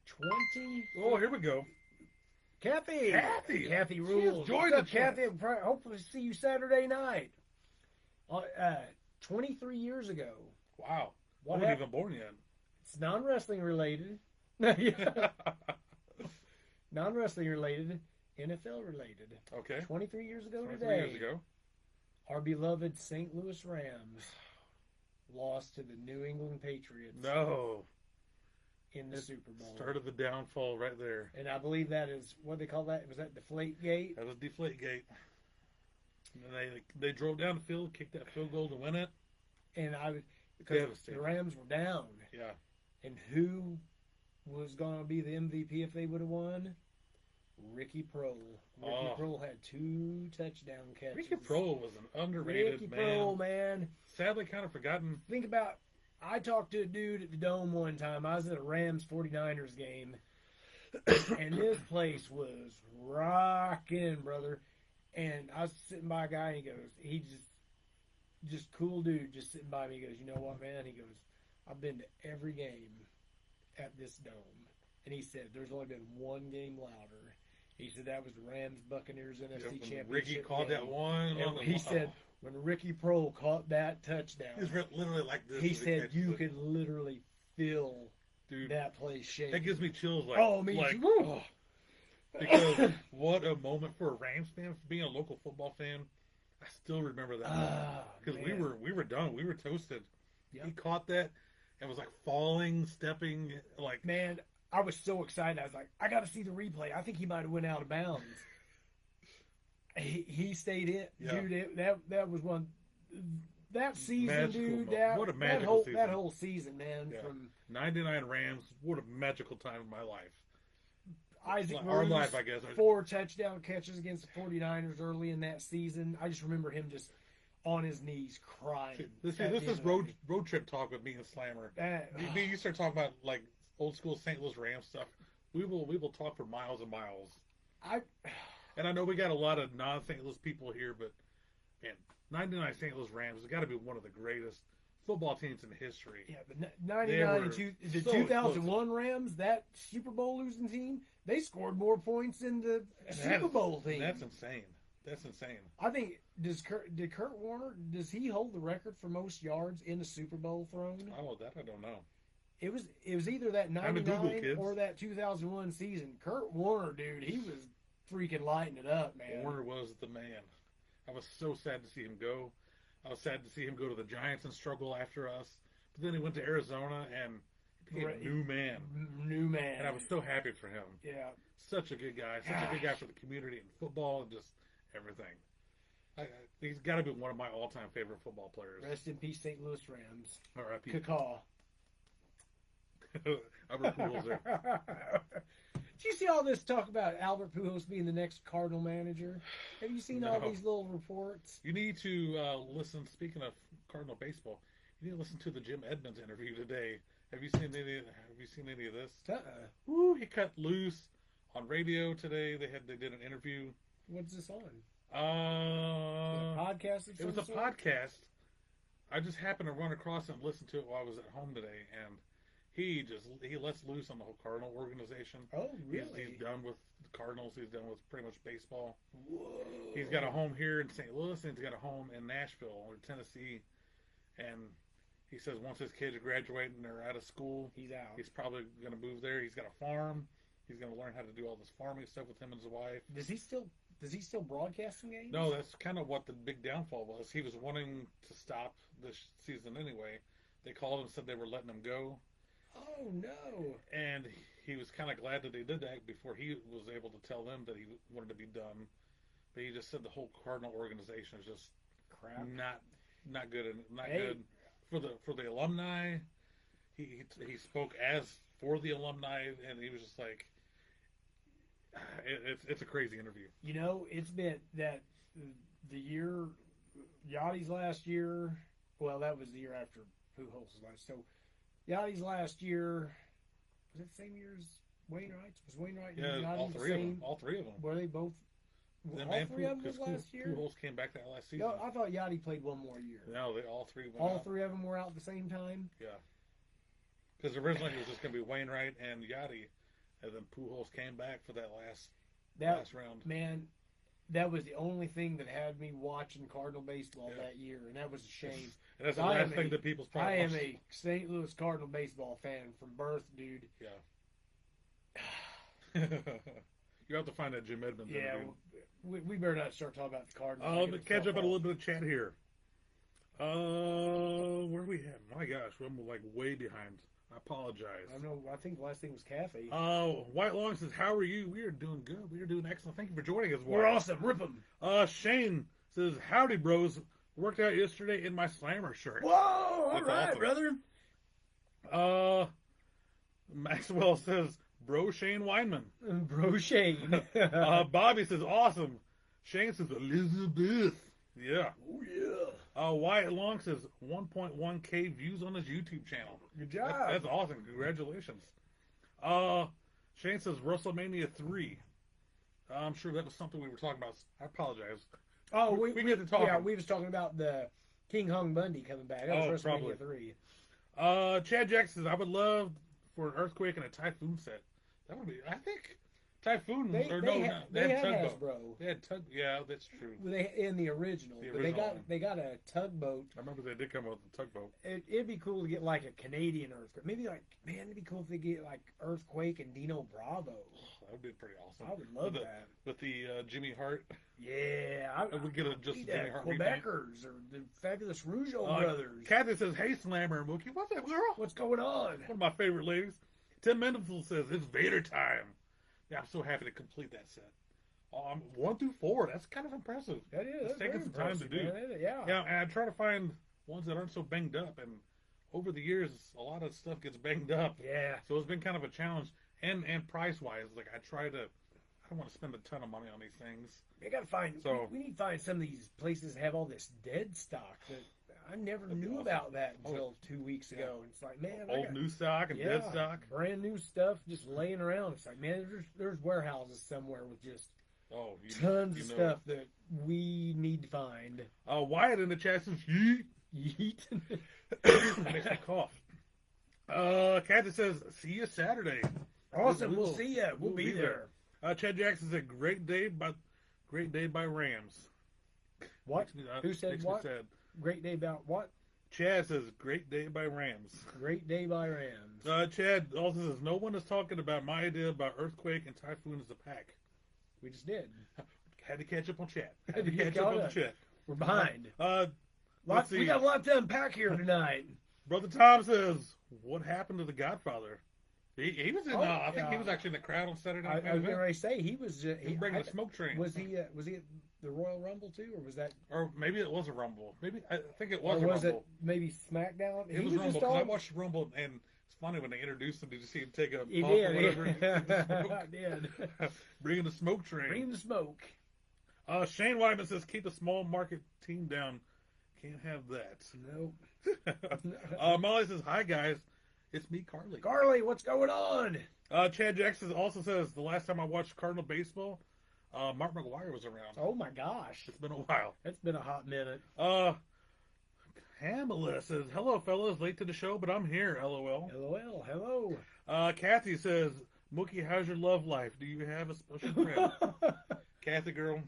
20. Oh, here we go. Kathy. Kathy. Kathy She has rules. joined What's up, the chat. Kathy? Hopefully see you Saturday night. 23 years ago. Wow. I What wasn't happened? even born yet. It's non-wrestling related. Non-wrestling related. NFL related. Okay. 23 years ago 23 today. years ago. Our beloved St. Louis Rams lost to the New England Patriots No. in the It Super Bowl. Started the downfall right there. And I believe that is, what they call that? Was that Deflate Gate? That was Deflategate. And they drove down the field, kicked that field goal to win it. And because the Devastating. Rams were down. Yeah. And who was going to be the MVP if they would have won? Ricky Prohl. Ricky Prohl had 2 touchdown catches. Ricky Prohl was an underrated Ricky man. Prohl, man. Sadly, kind of forgotten. Think about, I talked to a dude at the Dome one time. I was at a Rams 49ers game. And this place was rocking, brother. And I was sitting by a guy, and he just cool dude, just sitting by me. He goes, you know what, man? He goes, I've been to every game at this Dome. And he said, there's only been one game louder. He said that was the Rams Buccaneers NFC Championship. Ricky caught game. that one. And he said, when Ricky Prohl caught that touchdown, he was literally like this. he said you could literally feel Dude, that place shake. that gives me chills. Like, Oh, me like, too. Woo. oh. Because what a moment for a Rams fan, for being a local football fan. I still remember that because we were done. We were toasted. Yep. He caught that and was like falling, stepping, like Man, I was so excited. I was like, I got to see the replay. I think he might have went out of bounds. He stayed in, Yeah. dude. That was one. That season, Magical dude. moment. That What a that magical whole season. that whole season, man. Yeah. From 99 Rams. What a magical time in my life. Isaac Our Bruce, life, I guess. 4 touchdown catches against the 49ers early in that season. I just remember him just on his knees crying. This at the is end of road trip talk with me and Slammer. that. You start talking about like old school St. Louis Rams stuff. We will talk for miles and miles. And I know we got a lot of non-St. Louis people here, but man, 99 St. Louis Rams has got to be one of the greatest football teams in history. Yeah, but 99 and the so 2001 Rams, that Super Bowl losing team, they scored more points than the Super Bowl team. That's insane. That's insane. I think did Kurt Warner, does he hold the record for most yards in the Super Bowl thrown? Oh, that I don't know. It was either that Time to Google, 99 kids. or that 2001 season. Kurt Warner, dude, he was freaking lighting it up, man. Warner was the man. I was so sad to see him go. I was sad to see him go to the Giants and struggle after us. But then he went to Arizona and became a new man. New man. And I was so happy for him. Yeah. Such a good guy. Such a good guy for the community and football and just everything. He's got to be one of my all-time favorite football players. Rest in peace, St. Louis Rams. R.I.P. Cacaw. Albert Pujols there. Do you see all this talk about Albert Pujols being the next Cardinal manager? Have you seen all No. these little reports? You need to listen. Speaking of Cardinal baseball, you need to listen to the Jim Edmonds interview today. Have you seen any of this? Woo! He cut loose on radio today. They did an interview. What's this on? Uh, Podcast? of It was a some sort? podcast. I just happened to run across it and listen to it while I was at home today, and he lets loose on the whole Cardinal organization. Oh, really? He's done with the Cardinals. He's done with pretty much baseball. Whoa. He's got a home here in St. Louis, and he's got a home in Nashville or Tennessee. And he says once his kids graduate and they're out of school, He's out. he's probably going to move there. He's got a farm. He's going to learn how to do all this farming stuff with him and his wife. Does he still broadcast some games? No, that's kind of what the big downfall was. He was wanting to stop this season anyway. They called and said they were letting him go. Oh, no. And he was kind of glad that they did that before he was able to tell them that he wanted to be done. But he just said the whole Cardinal organization is just Crap. not good and not Hey. good for the alumni. He spoke as for the alumni, and he was just like, it's a crazy interview. You know, it's been that the year, Yachty's last year, well, that was the year after Pujols' last. So, Yachty's last year, was it the same year as Wainwright's? Was Wainwright and Yeah, Yachty all the three of same? them. All three of them. Were they both? Them All and three of them was because last year? Pujols came back that last season. No, I thought Yachty played one more year. No, they all three went All out. three of them were out at the same time? Yeah. Because originally it was just going to be Wainwright and Yachty, and then Pujols came back for that last round. Man, that was the only thing that had me watching Cardinal baseball Yeah. that year, and that was a shame. And that's the I last am thing a- that people's I probably am a St. Louis Cardinal baseball fan from birth, dude. Yeah. You have to find that Jim Edmonds Yeah, interview. we better not start talking about the Cardinals. But catch up on a little bit of chat here. Where are we at? My gosh, I'm like way behind. I apologize. I know. I think the last thing was Kathy. White Long says, "How are you? We are doing good. We are doing excellent. Thank you for joining us. We're White." awesome. Rip them. Shane says, "Howdy, bros. Worked out yesterday in my Slammer shirt." Whoa! All That's right, awesome. brother. Maxwell says, "Bro, Shane Weinman." Bro Shane. Bobby says, "Awesome." Shane says, "Elizabeth." Yeah. Oh yeah. Wyatt Long says 1.1K views on his YouTube channel. Good job. That's awesome. Congratulations. Shane says WrestleMania 3. I'm sure that was something we were talking about. I apologize. Oh, we can get to talking. Yeah, we was talking about the King Kong Bundy coming back. That was probably. WrestleMania 3. Chad Jackson says, "I would love for an earthquake and a typhoon set." That would be. I think typhoon They or had tugboat. Hasbro. They had tug. Yeah, that's true. They in the original, The but original one. they got a tugboat. I remember they did come out with a tugboat. It'd be cool to get like a Canadian earthquake. Maybe like, man, it'd be cool if they get like Earthquake and Dino Bravo. That would be pretty awesome. I would love that. With the Jimmy Hart. Yeah, I We get a just need Jimmy that. Hart repaint. Quebecers or the fabulous Rougeau brothers. Kathy says, "Hey, Slammer and Mookie, what's up, girl?" What's going on? One of my favorite ladies. Tim Mendelsohn says, "It's Vader time." Yeah, I'm so happy to complete that set. 1 through 4. That's kind of impressive. That is. It's That's taking very some time to impressive, do. man. Yeah. Yeah, and I try to find ones that aren't so banged up. And over the years, a lot of stuff gets banged up. Yeah. So it's been kind of a challenge. And price wise, like I don't want to spend a ton of money on these things. We gotta find. So- we need to find some of these places that have all this dead stock that I never That'd be knew awesome. about that until 2 weeks Yeah. ago. And it's like, man, I Old got- new stock and dead stock. brand new stuff just laying around. It's like, man, there's warehouses somewhere with just Oh, tons you of know stuff that we need to find. Wyatt in the chat says, "Yeet." Yeet. Makes me cough. Kathy says, "See you Saturday." Awesome. We'll see ya. We'll be there. Chad Jackson said, "Great day by Rams." What? Makes me- Who said makes what? Me sad. Great day about what? Chad says, "Great day by Rams." Great day by Rams. Chad also says, "No one is talking about my idea about earthquake and typhoon as a pack." We just did. Had to catch up on Chad. Had Had to to get catch up caught on up. Chad. We're behind. Let's see. We got a lot to unpack here tonight. Brother Tom says, "What happened to the Godfather?" He was in. Oh, I think he yeah. was actually in the crowd on Saturday I Night was Main going Event. to say he was. He was bringing the smoke train. Was he? Was he at the Royal Rumble too, or was that? Or maybe it was a Rumble. Maybe I think it was Or a was Rumble. it maybe SmackDown? It was He Rumble just because I on- watched Rumble and it's funny when they introduced him. Did you see him take a He puff or did. whatever? I did. Bringing the smoke train. Bring the smoke. Shane Wyman says, "Keep a small market team down." Can't have that. Nope. Molly says, "Hi guys, it's me, Carly." Carly, what's going on? Chad Jackson also says, "The last time I watched Cardinal baseball, Mark McGuire was around." Oh my gosh, It's been a while. it's been a hot minute. Pamela says, "Hello, fellas. Late to the show, but I'm here. LOL." LOL. Hello. Kathy says, "Mookie, how's your love life? Do you have a special friend?" Kathy, girl,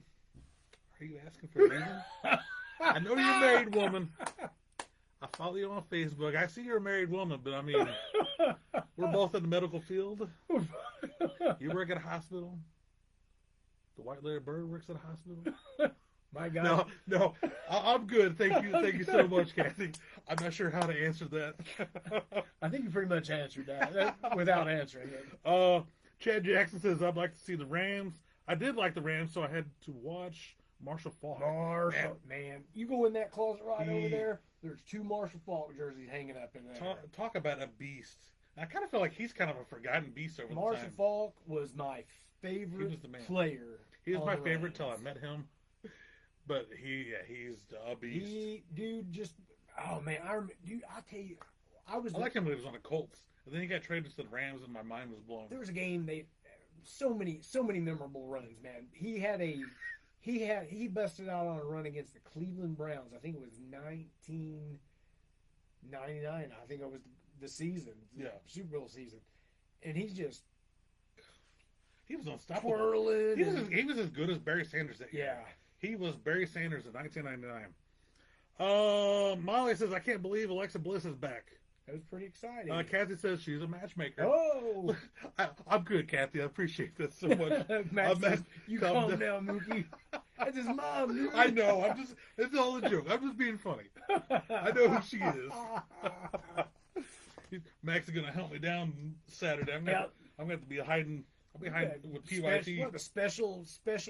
are you asking for a reason? I know you're a married woman. I follow you on Facebook. I see you're a married woman, but I mean, we're both in the medical field. You work at a hospital. The White Larry Bird works at a hospital. My God. No, I'm good. Thank you so much, Kathy. I'm not sure how to answer that. I think you pretty much answered that without answering it. Chad Jackson says, "I'd like to see the Rams." I did like the Rams, so I had to watch Marshall Faulk. Marshall, man, you go in that closet right over there. There's 2 Marshall Faulk jerseys hanging up in there. Talk about a beast. I kind of feel like he's kind of a forgotten beast over the Marshall time. Faulk was my favorite He was the man. player. He was on my the favorite Rams. till I met him. But he's a beast. Oh man, I tell you, I like him when he was on the Colts. And then he got traded to the Rams and my mind was blown. there was a game so many memorable runs, man. He busted out on a run against the Cleveland Browns. I think it was 1999. I think it was the season, Super Bowl season, and he was unstoppable. twirling. He was as good as Barry Sanders that year. Yeah. He was Barry Sanders in 1999. Molly says, "I can't believe Alexa Bliss is back." That was pretty exciting. Kathy says she's a matchmaker. Oh, I'm good, Kathy. I appreciate that so much. Matt Matt, says, you calm down, Mookie. That's his mom, Mookie. I know. It's all a joke. I'm just being funny. I know who she is. Max is gonna hunt me down Saturday. I'm gonna have to be hiding. I'll be hiding with PYT. What a special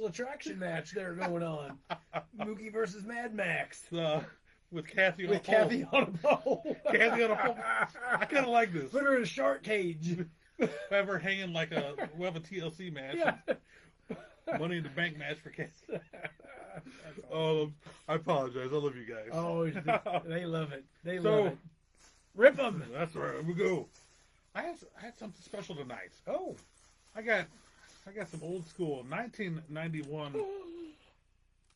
attraction match they're going on. Mookie versus Mad Max. With Kathy on With Kathy on a pole. Kathy on a pole. I kind of like this. Put her in a shark cage. Have her hanging like we'll have a TLC match. Yeah. Money in the Bank match for Kathy. Oh, I apologize. I love you guys. Oh, they love it. They love it. Rip them. That's right. We go. I had something special tonight. Oh, I got some old school 1991.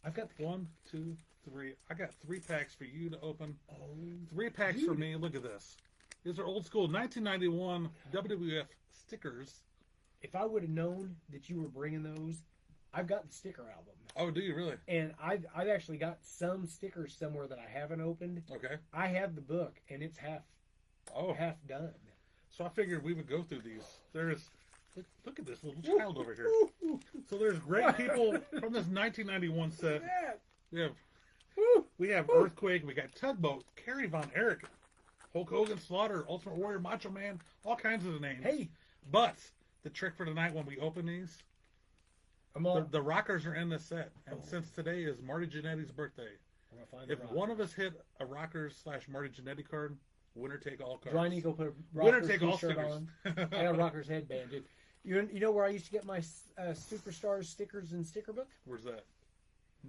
I've got 1, 2, 3. I got 3 packs for you to open. Oh, 3 packs for me. Look at this. These are old school 1991 WWF stickers. if I would have known that you were bringing those, I've got the sticker album. Oh, do you really? And I've actually got some stickers somewhere that I haven't opened. Okay. I have the book, and it's half done. So I figured we would go through these. Look at this little child over here. So there's great people from this 1991 set. We have Earthquake. We got Tugboat, Kerry Von Erich, Hulk Hogan, Slaughter, Ultimate Warrior, Macho Man, all kinds of names. Hey, but the trick for tonight when we open these, the Rockers are in this set, and since today is Marty Jannetty's birthday, if one of us hit a Rockers/Marty Jannetty card, winner take all cards. do I need to go put a Winner Rockers take all t-shirt stickers. on? I got a Rockers headband, dude. You know where I used to get my Superstars stickers and sticker book? Where's that?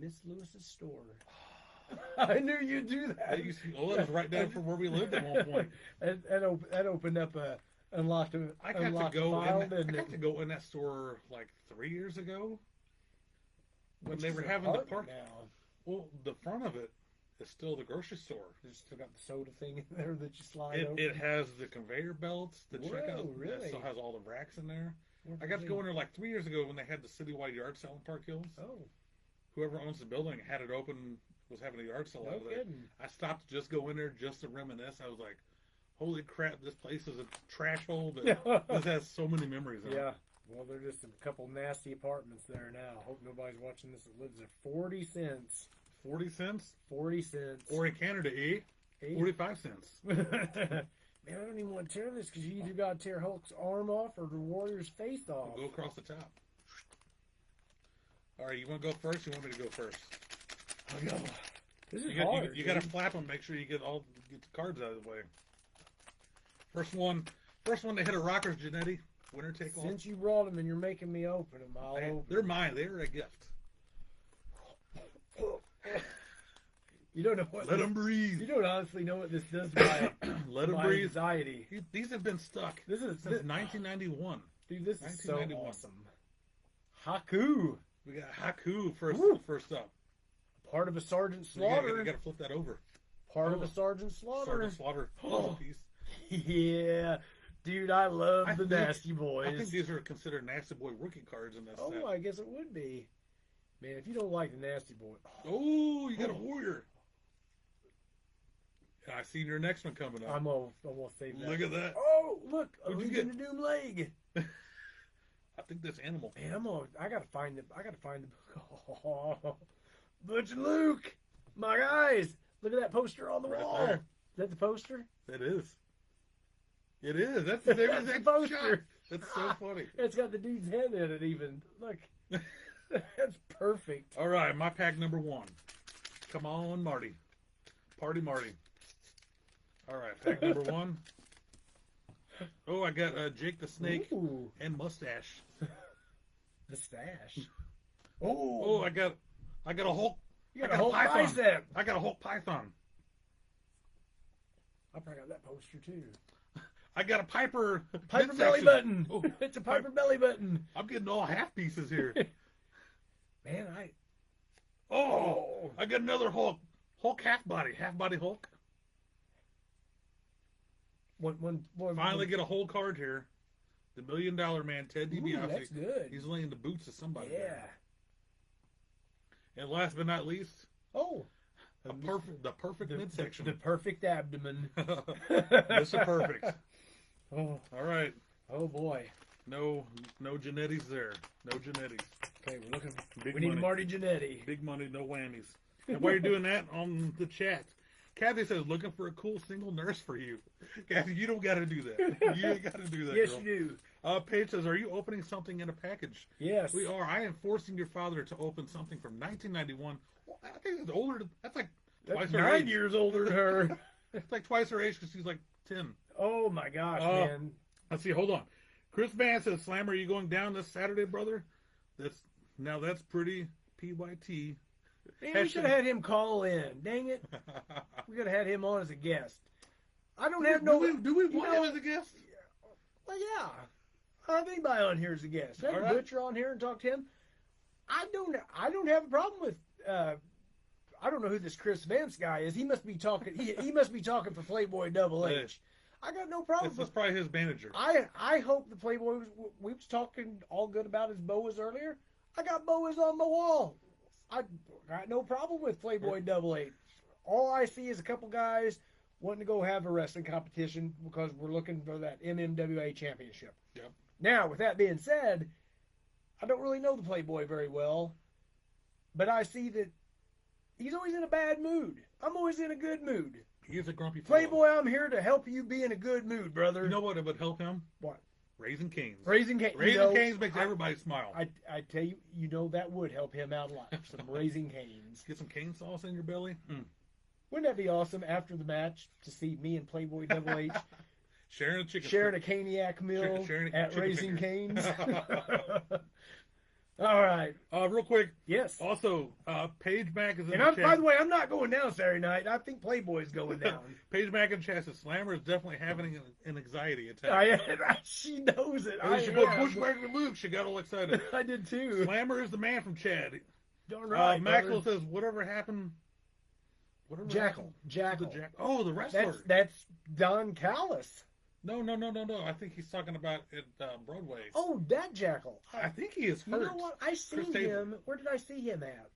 Miss Lewis's store. I knew you'd do that. That was right down from where we lived at one point. That opened up a unlocked a I got unlocked to go. file, I didn't got it? to go in that store like 3 years ago when Which they is were an having the art park. now. Well, the front of it is still the grocery store. There's still got the soda thing in there that you slide over. It has the conveyor belts, the checkout. Whoa, really? It still has all the racks in there. Where's I got the to go thing? in there like 3 years ago when they had the citywide yard sale in Park Hills. Oh, Whoever owns the building had it open, was having a yard sale no over there. kidding. I stopped to just go in there just to reminisce. I was like, holy crap, this place is a trash hole, but this has so many memories in it. Yeah. Well, they're just a couple nasty apartments there now. Hope nobody's watching this that lives there. 40 cents. 40 cents? 40 cents. Or in Canada, 45 cents. Man, I don't even want to tear this because you either got to tear Hulk's arm off or the Warrior's face off. We'll go across the top. All right, you want to go first? Or you want me to go first? I'll go. This is You hard. got to dude. flap them. Make sure you get the cards out of the way. First one to hit a Rockers, Jannetty. Winner take all. Since you brought them and you're making me open them, I'll open They're mine. They're a gift. You don't know what. Let them breathe. You don't honestly know what this does to my, Let them my breathe. anxiety. These have been stuck This is since 1991. dude. This is so 1991. awesome. Haku, We got Haku first up. part of a Sergeant You gotta Slaughter. flip that over. Part of a Sergeant Slaughter. Sergeant Slaughter puzzle piece. Yeah, dude, I love I the think- Nasty Boys. I think these are considered Nasty Boy rookie cards in this set. Oh, I guess it would be. Man, if you don't like the Nasty Boy, Oh, you got a Warrior. Yeah, I see your next one coming up. I'm gonna save that. Look at that. Oh, look, a What'd you Legion get? of Doom leg. I think this animal. Man, I gotta find the book. Butch and Luke, my guys, look at that poster on the Right wall. there. Is that the poster? It is. It is. That's the That's the poster. That's so funny. It's got the dude's head in it. Even look, that's perfect. All right, my pack number 1. Come on, Marty. Party Marty. All right, pack number 1. Oh, I got Jake the Snake Ooh, and Mustache. the stash. Oh, I got a Hulk. You got I a whole Python. bicep. I got a Hulk Python. I probably got that poster too. I got a Piper. Piper belly midsection. button. Oh, It's a Piper belly button. I'm getting all half pieces here. Man, Oh, I got another Hulk. Hulk half body Hulk. one Finally get a whole card here. The $1 Million Man, Ted Ooh, DiBiase. that's good. He's laying the boots of somebody. Yeah. there. And last but not least, Oh, the perfect midsection. The perfect abdomen. This is perfect. Oh, All right. oh boy. No Jannetty's there. No Jannetty's. Okay, we're looking. Big We need money. Marty Jannetty. Big money, no whammies. And while you're doing that on the chat, Kathy says, looking for a cool single nurse for you. Kathy, you don't got to do that. You ain't got to do that, Yes, girl. you do. Paige says, are you opening something in a package? Yes. We are. I am forcing your father to open something from 1991. Well, I think it's older. That's like twice That's her 9 age. years older than her. It's like twice her age because she's like 10. Oh, my gosh, Oh. man. Let's see. Hold on. Chris Van says, Slammer, are you going down this Saturday, brother? That's pretty PYT. Man, we should have had him call in. Dang it. We could have had him on as a guest. I don't have no... Do we you want know- him as a guest? Well, yeah. I have anybody on here as a guest. Have All the right. Butcher on here and talk to him. I don't have a problem with... I don't know who this Chris Vance guy is. He must be talking... He must be talking for Playboy Double H. I got no problem This with... is probably his manager. I hope the Playboy... We was talking all good about his boas earlier. I got boas on my wall. I got no problem with Playboy Double H. All I see is a couple guys wanting to go have a wrestling competition because we're looking for that MMWA championship. Yep. Now, with that being said, I don't really know the Playboy very well, but I see that he's always in a bad mood. I'm always in a good mood. He is a grumpy fellow. Playboy, I'm here to help you be in a good mood, brother. You know what would help him? What? Raising Canes. Raising Canes. Raising Canes makes everybody smile. I tell you, that would help him out a lot. Some Raising Canes. Get some cane sauce in your belly. Wouldn't that be awesome after the match to see me and Playboy Double H Sharing a chicken. sharing a caniac meal Sharing a at chicken Raising fingers. Canes? All right. Real quick. Yes. Also, Paige Mack is in And the I'm, chat. by the way, I'm not going down Saturday night. I think Playboy's going down. Paige Mack in the chat says Slammer is definitely having an anxiety attack. She knows it. She put Bushwhacker Luke. She got all excited. I did too. Slammer is the man from Chad. Darn right. Maxwell brother. says whatever happened. Jackal. Jackal. Oh, the wrestler. That's Don Callis. No. I think he's talking about it Broadway. Oh, that Jackal. I think he is You hurt. know what? I seen Chris Taylor. him. Where did I see him at?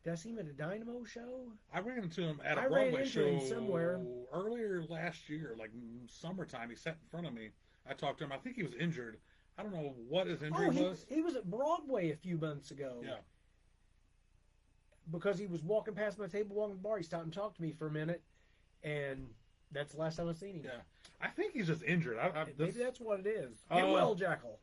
Did I see him at a Dynamo show? I ran into him at a I ran Broadway into show him somewhere. earlier last year, like summertime. He sat in front of me. I talked to him. I think he was injured. I don't know what his injury was. He was at Broadway a few months ago. Yeah. Because he was walking past my table, walking the bar. He stopped and talked to me for a minute, and that's the last time I've seen him. Yeah. I think he's just injured. Maybe that's what it is. Get Oh. well, Jackal.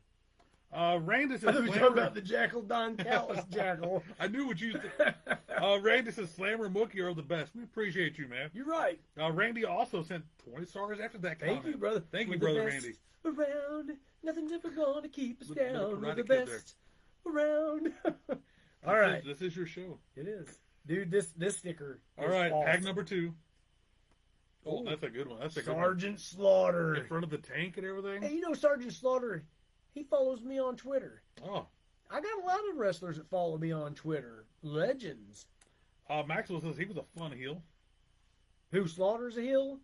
Randus I says thought we were talking Slammer. about the Jackal Don Callis Jackal. I knew what you said. Randus says Slammer and Mookie are the best. We appreciate you, man. You're right. Randy also sent 20 stars after that Thank comment. you, brother. Thank you, We're the brother best Randy. Around, nothing's ever gonna keep us Little down. We're Karate the Kid best around. All right, This is your show. it is, dude. This sticker. All is right, awesome. pack number 2. Oh, Ooh. that's a good one. That's a good one. Sergeant Slaughter. In front of the tank and everything. Hey, you know Sergeant Slaughter? He follows me on Twitter. Oh, I got a lot of wrestlers that follow me on Twitter. Legends. Maxwell says he was a fun heel. Who Slaughter's a heel?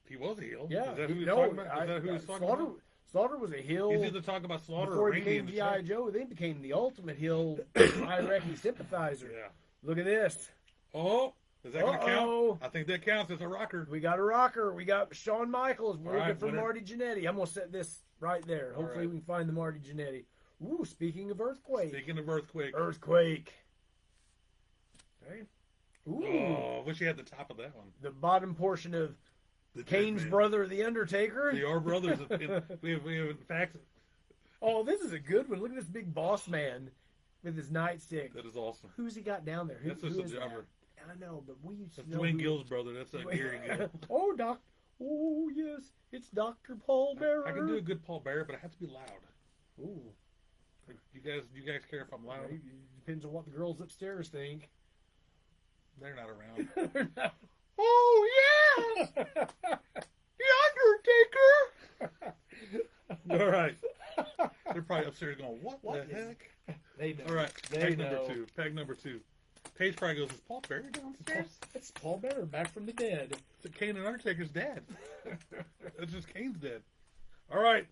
He was a heel. Yeah. Is that who he's no, talking about? Is that who he's talking Slaughter, about? Slaughter was a heel He's either talking about Slaughter before or he Randy in became the G.I. chat. Joe. Then became the ultimate heel Iraqi sympathizer. Yeah. Look at this. Oh, is that going to count? Uh-oh. I think that counts as a rocker. We got a rocker. We got Shawn Michaels. We're All right, looking for winner. Marty Jannetty. I'm going to set this right there. All Hopefully right. we can find the Marty Jannetty. Ooh, speaking of earthquake. Speaking of earthquake. Earthquake. Okay. Ooh. Oh, wish you had the top of that one. The bottom portion of The Dead Kane's Man. brother, The Undertaker. They are brothers. we have in fact, Oh, this is a good one. Look at this big boss man with his nightstick. that is awesome. Who's he got down there? That's just who a is that? jobber. I know, but we used That's to know Dwayne who- Gill's brother. That's Gary Gill. Oh, Doc. Oh, yes. It's Dr. Paul Bearer. I can do a good Paul Bearer, but I have to be loud. Ooh. You guys care if I'm loud? It depends on what the girls upstairs think. They're not around. They're not- Oh yes, the Undertaker. All right. They're probably upstairs going, "What What the is- heck?" They know. All right. They Pack know. number 2. Pack number 2. Paige probably goes, "Is Paul Bearer downstairs?" It's Paul Bearer back from the dead. It's Kane and Undertaker's dad. That's just Kane's dad. All right.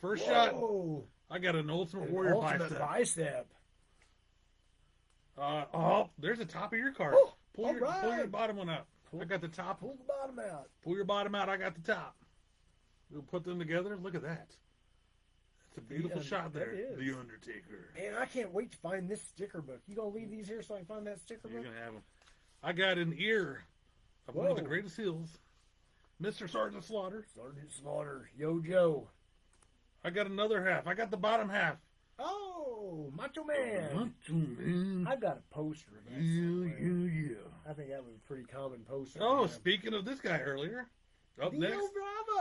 First shot. Whoa. I got an Ultimate An Warrior ultimate bicep. Oh, there's the top of your card. Oh, pull all your right. bottom one out. I got the top. Pull the bottom out. Pull your bottom out. I got the top. We'll put them together. Look at that. It's a beautiful shot that there. is. The Undertaker. Man, I can't wait to find this sticker book. You gonna leave these here so I can find that sticker You're book? gonna have them. I got an ear of one of the Whoa. greatest heels, Mr. Sergeant Slaughter. Sergeant Slaughter, Yo Joe. I got another half. I got the bottom half. Oh, Macho Man. Macho Man. I've got a poster of that. somewhere. I think that was a pretty common poster. Oh, man. speaking of this guy earlier, up Dino next,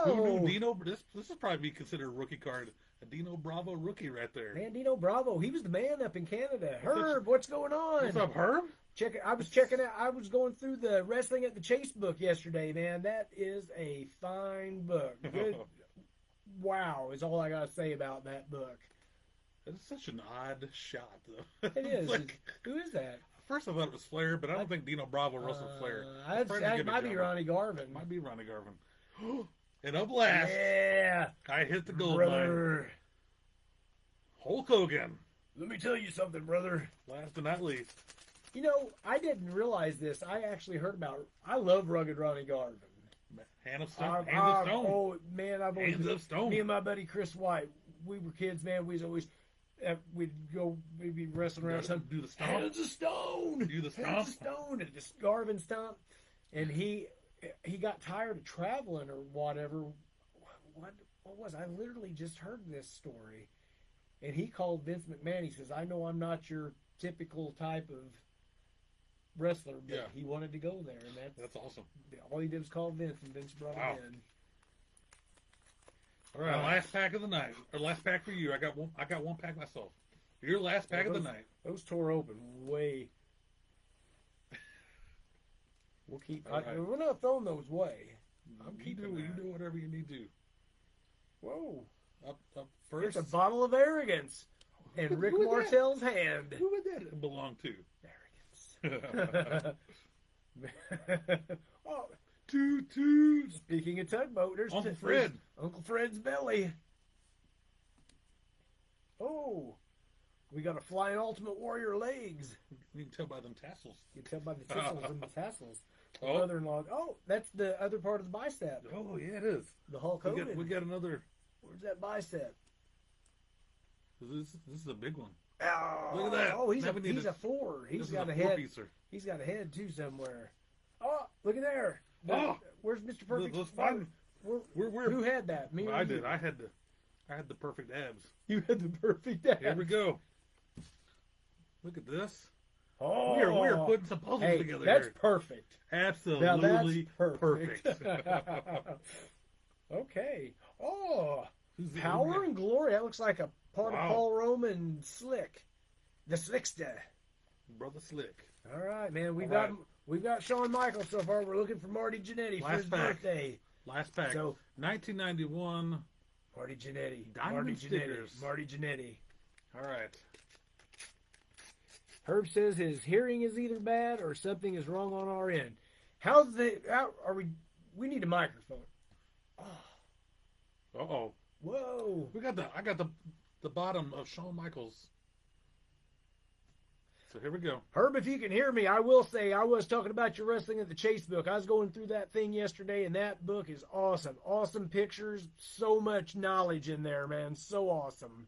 Bravo. who knew Dino? This is probably be considered a rookie card. A Dino Bravo rookie right there. Man, Dino Bravo, he was the man up in Canada. Herb, what's going on? What's up, Herb? Check it. I was checking out. I was going through the Wrestling at the Chase book yesterday. Man, that is a fine book. Good. Wow, is all I gotta say about that book. It's such an odd shot, though. It is. Like, Who is that? first I thought it was Flair, but I don't think Dino Bravo wrestled Flair. That might be Ronnie Garvin. Might be Ronnie Garvin. And up last, Yeah, I hit the gold mine. brother. Hulk Hogan. Let me tell you something, brother. Last but not least. You know, I didn't realize this. I actually heard about it. I love Rugged Ronnie Garvin. Hand of Stone. Hands of Stone. Oh, man, I've always Hands of Stone. Me and my buddy Chris White, we were kids, man. We was always, we'd go, we'd be wrestling around something. Do the stomp. Hands of Stone. Do the stomp. Hands of Stone. And this Garvin stomp. And he got tired of traveling or whatever. What was I literally just heard this story. And he called Vince McMahon. He says, I know I'm not your typical type of wrestler, but Yeah. he wanted to go there. And That's awesome. all he did was call Vince, and Vince brought Wow. him in. All right, last pack of the night, or last pack for you. I got one pack myself. Your last pack of the night. Those tore open way. We'll keep. All right. We're not throwing those away. I'm You keeping do that. whatever you need to. Whoa! Up It's first. a bottle of arrogance in Rick Who would that- Martel's hand. Who would that belong to? Arrogance. Oh, Toot toot. speaking of tugboat, there's Uncle Fred. Uncle Fred's belly. Oh, we got a flying Ultimate Warrior legs. You can tell by them tassels. You can tell by the tassels and the tassels. Oh. Mother-in-law. Oh, that's the other part of the bicep. Oh yeah, it is. The Hulk We Hogan. got another. Where's that bicep? This is a big one. Oh, Look at that. Oh, he's Now we need a to- four. This He's is got a four head. piecer. He's got a head too somewhere. Oh, look at there. Oh. Where's Mr. Perfect? Let's find. We're Who had that? Me or I you? did. I had the perfect abs. You had the perfect abs. Here we go. Look at this. Oh, We are putting some puzzles hey, together that's here. perfect. Absolutely Now that's perfect. Okay. Oh, Who's the Power guy? and Glory. That looks like a part Wow. of Paul Roman Slick. The Slickster. Brother Slick. All right, man. We've All got We've got Shawn Michaels so far. We're looking for Marty Jannetty for Last his pack. birthday. Last pack. So 1991. Marty Jannetty. Diamond Marty stickers. Jannetty. Marty Jannetty. All right. Herb says his hearing is either bad or something is wrong on our end. How are we? We need a microphone. Oh, Uh-oh. whoa! I got the bottom of Shawn Michaels. So here we go. Herb, if you can hear me, I will say I was talking about your Wrestling at the Chase book. I was going through that thing yesterday, and that book is awesome. Awesome pictures, so much knowledge in there, man. So awesome.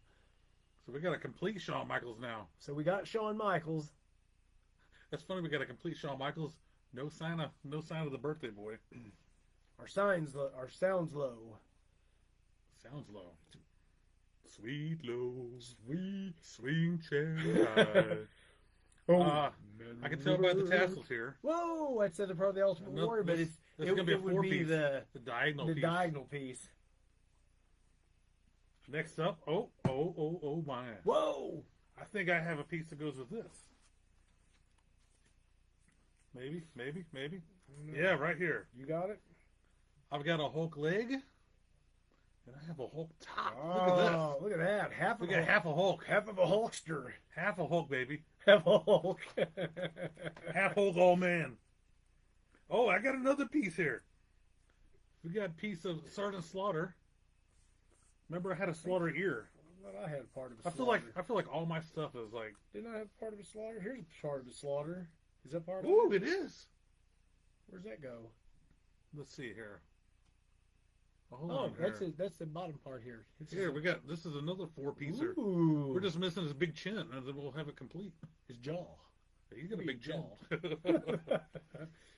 So we got a complete Shawn Michaels now. So we got Shawn Michaels. That's funny. We got a complete Shawn Michaels. No sign of the birthday boy. Our sounds low. Sounds low. Sweet low, sweet swing chair. I can tell by the tassels here. Whoa, that's the other part of the Ultimate No, Warrior, but this it is gonna be a would four be piece. the The diagonal piece. diagonal piece. Next up, oh my! Whoa! I think I have a piece that goes with this. Maybe. Yeah, right here. You got it? I've got a Hulk leg, and I have a Hulk top. Look at this. Oh, look at that. We got half a Hulk. half of a Hulkster. Half a Hulk, baby. Half a Hulk. Half Hulk, old man. Oh, I got another piece here. We got a piece of Sergeant Slaughter. Remember, I had a Slaughter ear. Well, I had a part of a I feel like all my stuff is like. Didn't I have part of a Slaughter? Here's a part of a Slaughter. Is that part of Ooh, it? it is. Where's that go? Let's see here. Hold Oh, on here. that's the bottom part here. Here we got. This is another four-piecer. Ooh. We're just missing his big chin, and then we'll have it complete. His jaw. He's got a big He's jaw.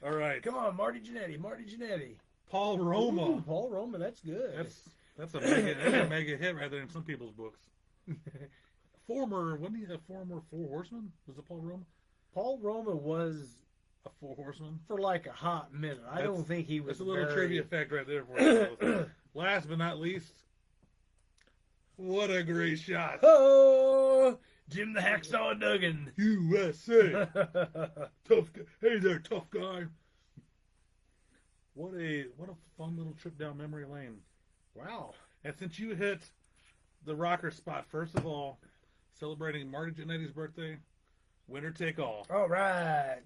All right. Come on, Marty Jannetty. Marty Jannetty. Paul Roma. Ooh, Paul Roma, that's good. That's a mega hit right there in some people's books. Wasn't he a former Four Horsemen? Was it Paul Roma? Paul Roma was A Four Horseman? for like a hot minute. I don't think he was That's a little very... trivia fact right there for you. Last but not least, what a great shot. Oh, Jim the Hacksaw Duggan. USA. Tough guy. Hey there, tough guy. What a fun little trip down memory lane. Wow. And since you hit the rocker spot, first of all, celebrating Marty Jannetty's birthday, winner take all. All right.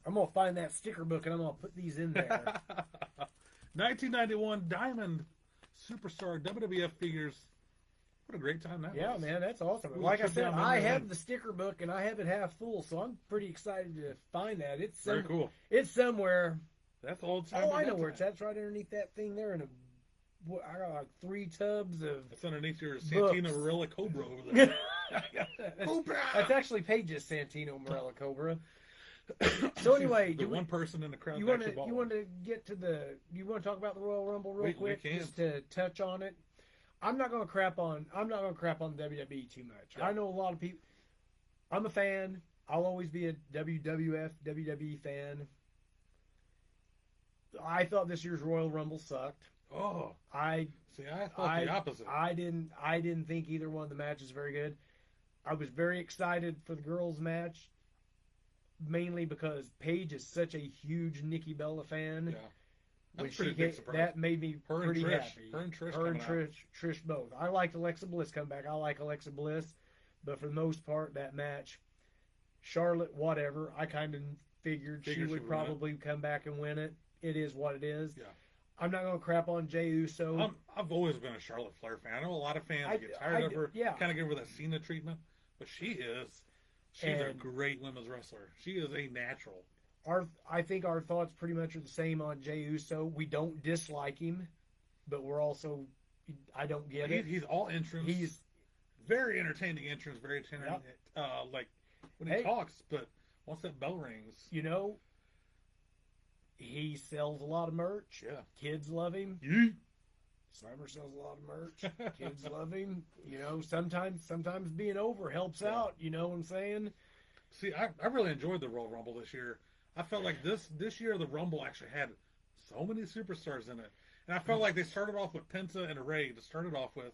I'm going to find that sticker book and I'm going to put these in there. 1991 Diamond Superstar WWF figures. What a great time that Yeah, was. man, that's awesome. It was Like a I trip said, down I memory have lane. the sticker book and I have it half full, so I'm pretty excited to find that. It's Very cool. It's somewhere. That's old time. Oh, I know where it's at. It's right underneath that thing there. I got like 3 tubs of. It's underneath your Santino Books. Marella Cobra over there. Cobra! That's actually Paige's Santino Morella Cobra. So anyway, the one person in the crowd. you want to get to you want to talk about the Royal Rumble real We quick, can. just to touch on it. I'm not going to crap on WWE too much. Yeah. I know a lot of people. I'm a fan. I'll always be a WWF WWE fan. I thought this year's Royal Rumble sucked. Oh, I thought the opposite. I didn't think either one of the matches very good. I was very excited for the girls' match, mainly because Paige is such a huge Nikki Bella fan. Yeah. When That's a pretty she big surprise. that made me Her and pretty Trish. happy. Her and Trish Her and coming out. Trish both. I liked Alexa Bliss come back. I like Alexa Bliss, but for the most part, that match, Charlotte, whatever. I kind of figured she would probably come back and win it. It is what it is. Yeah. I'm not going to crap on Jey Uso. I've always been a Charlotte Flair fan. I know a lot of fans get tired of her. Yeah. Kind of give her that Cena treatment, but she's a And- great women's wrestler. She is a natural. I think our thoughts pretty much are the same on Jey Uso. We don't dislike him, but we're also, I don't get it. He's all entrance. He's very entertaining entrance. Very entertaining. Like when he talks, but once that bell rings, he sells a lot of merch. Yeah. Kids love him. Yeet. Slimer sells a lot of merch. Kids love him. Sometimes being over helps out. You know what I'm saying? See, I really enjoyed the Royal Rumble this year. I felt like this year the Rumble actually had so many superstars in it, and I felt like they started off with Penta and Ray to start it off with,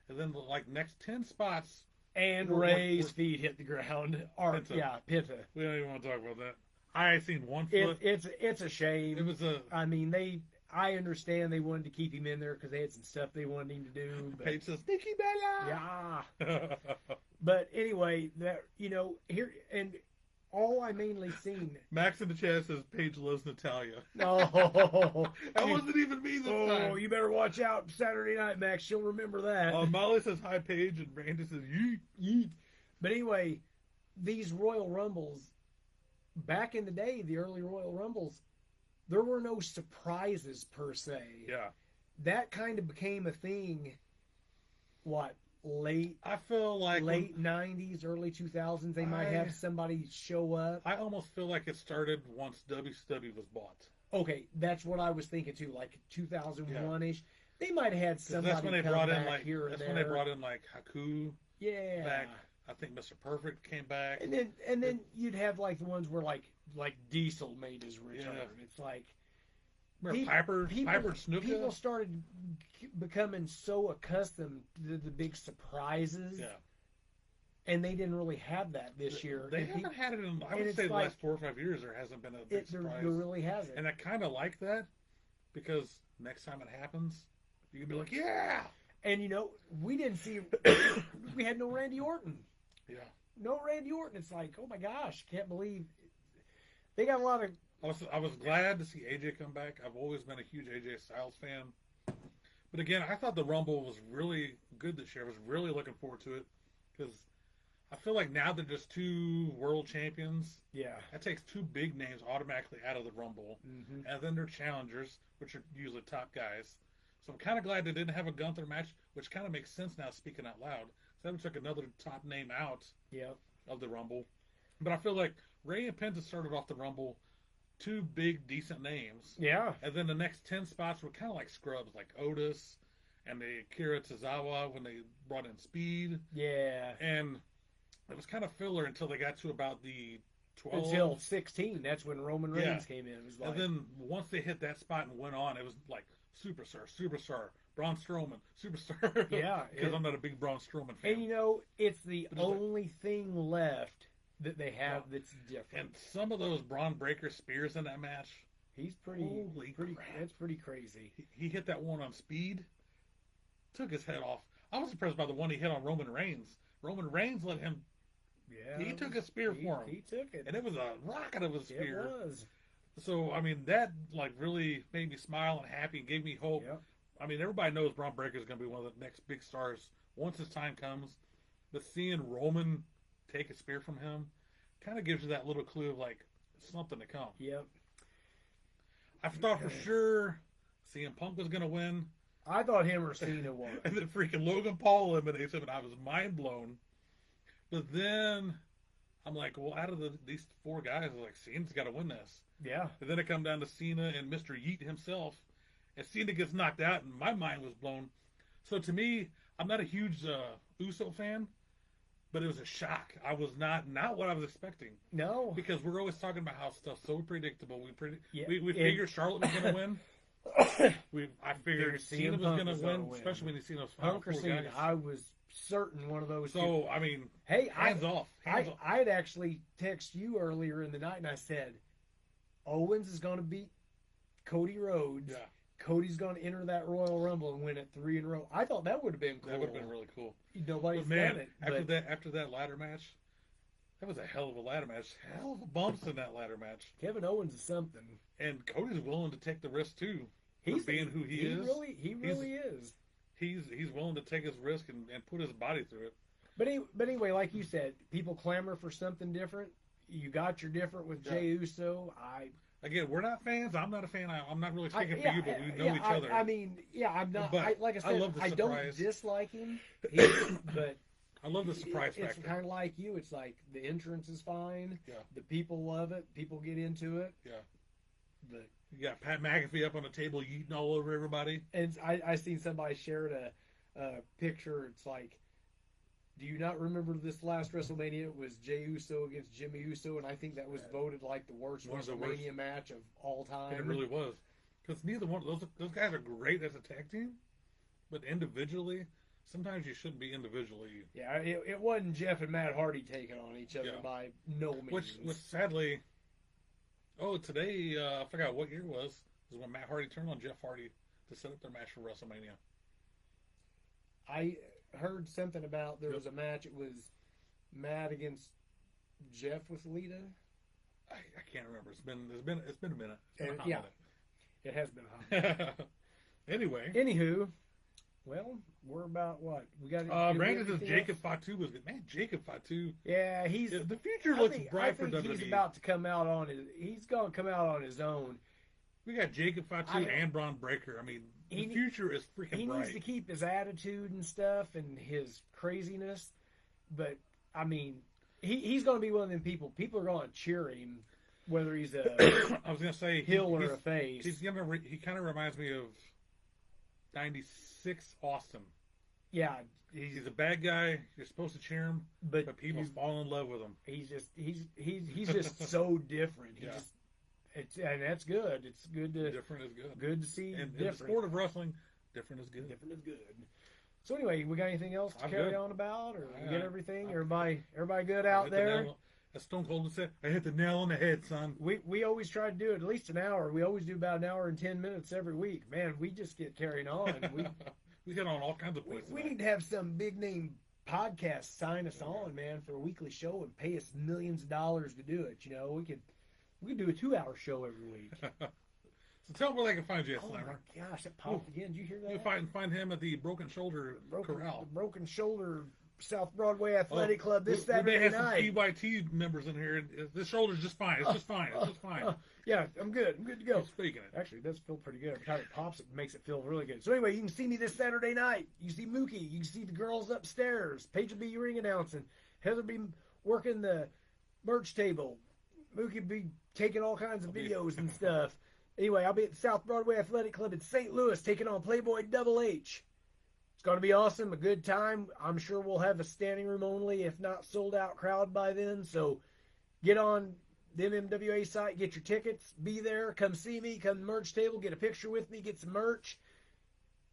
and then like next 10 spots. And We're- Ray's we're- feet hit the ground. Penta. Penta. We don't even want to talk about that. I seen one foot. It's a shame. It was a. I mean, I understand they wanted to keep him in there because they had some stuff they wanted him to do. But, Paige says, Nikki Bella. yeah. But anyway, here and all I mainly seen. Max in the chat says Paige loves Natalia. Oh, That wasn't even me this time. you better watch out Saturday night, Max. She'll remember that. Molly says hi, Paige, and Randy says yeet. Yeet. But anyway, these Royal Rumbles, back in the day, the early Royal Rumbles, there were no surprises per se. Yeah. That kind of became a thing. I feel like late 90s, early 2000s, they might have somebody show up. I almost feel like it started once WCW was bought. Okay, that's what I was thinking too, like 2001-ish. They might have had somebody That's when they come brought back in like here and that's there. when they brought in like Haku yeah. back. I think Mr. Perfect came back. And then you'd have like the ones where like Diesel made his return. Yeah. It's like Remember Piper Snuka? People started becoming so accustomed to the big surprises. Yeah. And they didn't really have that this year. They And haven't had it in, I and would it's say, the like- last 4 or 5 years. There hasn't been a big surprise. there really hasn't. And I kind of like that because next time it happens, you can be like, yeah. And we didn't see. We had no Randy Orton. Yeah. No Randy Orton. It's like, oh my gosh, can't believe they got a lot of. I was glad to see AJ come back. I've always been a huge AJ Styles fan. But again, I thought the Rumble was really good this year. I was really looking forward to it because I feel like now they're just 2 world champions. Yeah. That takes 2 big names automatically out of the Rumble. Mm-hmm. And then they're challengers, which are usually top guys. So I'm kind of glad they didn't have a Gunther match, which kind of makes sense now speaking out loud. So that took another top name out Yeah. of the Rumble. But I feel like Ray and Penta started off the Rumble, two big, decent names. Yeah. And then the next 10 spots were kind of like scrubs, like Otis and the Akira Tozawa when they brought in Speed. Yeah. And it was kind of filler until they got to about the 12. Until 16. That's when Roman Reigns came in. It was like, And then once they hit that spot and went on, it was like superstar, Braun Strowman, superstar. Yeah, Because I'm not a big Braun Strowman fan. and you know, it's the But it's like- only thing left that they have that's different. And some of those Braun Breaker spears in that match, He's pretty, Holy pretty. crap. That's pretty crazy. he hit that one on Speed, took his head off. I was impressed by the one he hit on Roman Reigns. Roman Reigns let him, Yeah, he took a spear for him. He took it. And it was a rocket of a spear. It was. So, I mean, that like really made me smile and happy and gave me hope. Yep. I mean, everybody knows Braun Breaker is going to be one of the next big stars once his time comes. But seeing Roman take a spear from him kind of gives you that little clue of like something to come. Yep. I thought for sure CM Punk was going to win, I thought him or Cena won. and then freaking Logan Paul eliminates him, and I was mind blown. But then I'm like, well, out of these four guys, I was like, Cena's got to win this. Yeah. And then it come down to Cena and Mr. Yeet himself. And Cena gets knocked out, and my mind was blown. So to me, I'm not a huge Uso fan, but it was a shock. I was not what I was expecting. No. Because we're always talking about how stuff's so predictable. Yeah, We and- figured Charlotte was going to win. I figured Figured Cena CM was Punk going was to gonna win, win. especially when you see those final Punk or four Cena, guys. I was certain one of those two. So, I mean, Hey, hands off. Hands off. I had actually texted you earlier in the night, and I said, Owens is going to beat Cody Rhodes. Yeah, Cody's going to enter that Royal Rumble and win it 3 in a row. I thought that would have been cool. that would have been really cool. Nobody's But man, done it. after that ladder match, that was a hell of a ladder match. Hell of a bumps in that ladder match. Kevin Owens is something. And Cody's willing to take the risk too. He's being who he is. He really is. He's willing to take his risk and put his body through it. But anyway, like you said, people clamor for something different. You got your different with Jey Uso. Again, we're not fans. I'm not a fan. I'm not really speaking for you, but we know each other. I mean, yeah, I'm not. But like I I said, love the I don't surprise. dislike him, but I love the surprise it's factor. kind of like you. It's like the entrance is fine. Yeah. The people love it. People get into it. Yeah. But You got Pat McAfee up on the table eating all over everybody. and I seen somebody shared a picture. It's like, do you not remember this last WrestleMania? It was Jey Uso against Jimmy Uso, and I think that was voted like the worst One of the WrestleMania worst. match of all time. And it really was. Because neither one of those guys are great as a tag team, but individually, sometimes you shouldn't be individually. Yeah, it wasn't Jeff and Matt Hardy taking on each other Yeah. by no means. Which sadly, today, I forgot what year it was when Matt Hardy turned on Jeff Hardy to set up their match for WrestleMania. I heard something about there was a match. It was Matt against Jeff with Lita. I can't remember. It's been a minute. It's been a hot Yeah. It has been a hot. minute. Anyway, Anywho, well, we're about what we got. Brandon says Jacob Fatu was good. Man, Jacob Fatu. Yeah, he's. The future I looks think- bright I for think WWE. he's about to come out on his. He's going to come out on his own. We got Jacob Fatu I- and Braun Breaker. I mean, the He- future is freaking He bright. needs to keep his attitude and stuff and his craziness, but I mean, he's going to be one of them people. People are going to cheer him, whether he's a I was gonna say heel or a face. He kind of reminds me of '96 Austin. Yeah, He's a bad guy. You're supposed to cheer him, but but people fall in love with him. he's just so different. Yeah. And that's good. It's good to Different is good. good to see And in the different. sport of wrestling, different is good. Different is good. So anyway, we got anything else to I'm carry good. on about, or we I- get everything? I- Everybody good I out hit the there? nail- As Stone Cold said, I hit the nail on the head, son. We always try to do it at least an hour. We always do about an hour and 10 minutes every week. Man, we just get carrying on. We hit on all kinds of We points. need to have some big name podcast sign us on, man, for a weekly show and pay us millions of dollars to do it. You know, we could do a 2-hour show every week. So tell them where they can find you, Oh my Slammer. gosh, that popped again. Did you hear that? You find him at the Broken Shoulder Corral. The Broken Shoulder South Broadway Athletic Club this we may Saturday have some night. PYT members in here. This shoulder's just fine. It's just fine. It's just fine. Yeah, I'm good. I'm good to go. Keep speaking it. Actually, it does feel pretty good. Every time it pops, it makes it feel really good. So anyway, you can see me this Saturday night. You can see Mookie. You can see the girls upstairs. Paige will be ring announcing. Heather will be working the merch table. Mookie will be taking all kinds of videos and stuff. Anyway, I'll be at the South Broadway Athletic Club in St. Louis taking on Playboy Double H. It's going to be awesome, a good time. I'm sure we'll have a standing room only, if not sold out crowd by then. So get on the MMWA site, get your tickets, be there, come see me, come to the merch table, get a picture with me, get some merch.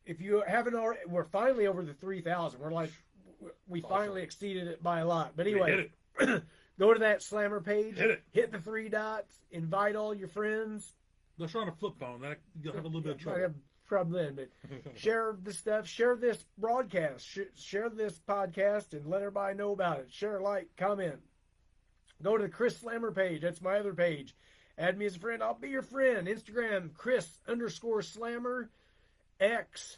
If you haven't already, we're finally over the 3,000. We finally exceeded it by a lot. But anyway, go to that Slammer page, hit the 3 dots, invite all your friends. Unless you're on a flip phone, that you'll have a little bit of trouble. I have trouble then, but share the stuff, share this broadcast, share this podcast, and let everybody know about it. Share, like, comment. Go to the Chris Slammer page. That's my other page. Add me as a friend. I'll be your friend. Instagram, Chris_Slammer. X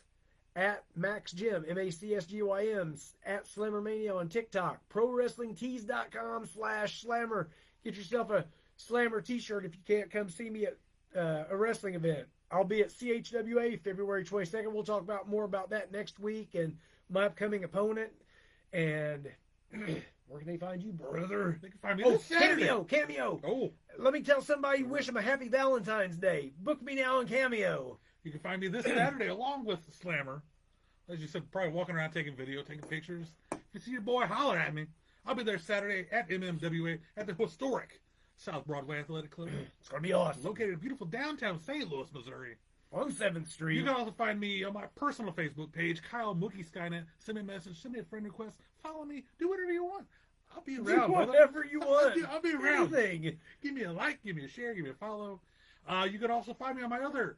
at MaxGym, MacsGym, at Slammermania on TikTok. ProWrestlingTees.com/Slammer. Get yourself a Slammer t-shirt if you can't come see me at a wrestling event. I'll be at CHWA February 22nd. We'll talk more about that next week and my upcoming opponent. And where can they find you, brother? They can find me this Saturday. Cameo. Oh. Let me tell somebody, wish them a happy Valentine's Day. Book me now on Cameo. You can find me this Saturday along with Slammer. As you said, probably walking around taking video, taking pictures. If you see your boy, holler at me. I'll be there Saturday at MMWA at the historic South Broadway Athletic Club. It's going to be awesome. Located in beautiful downtown St. Louis, Missouri. On 7th Street. You can also find me on my personal Facebook page, Kyle Mookie Skynet. Send me a message, send me a friend request, follow me, do whatever you want. I'll be around. Do whatever you want. I'll be around. Anything. Give me a like, give me a share, give me a follow. You can also find me on my other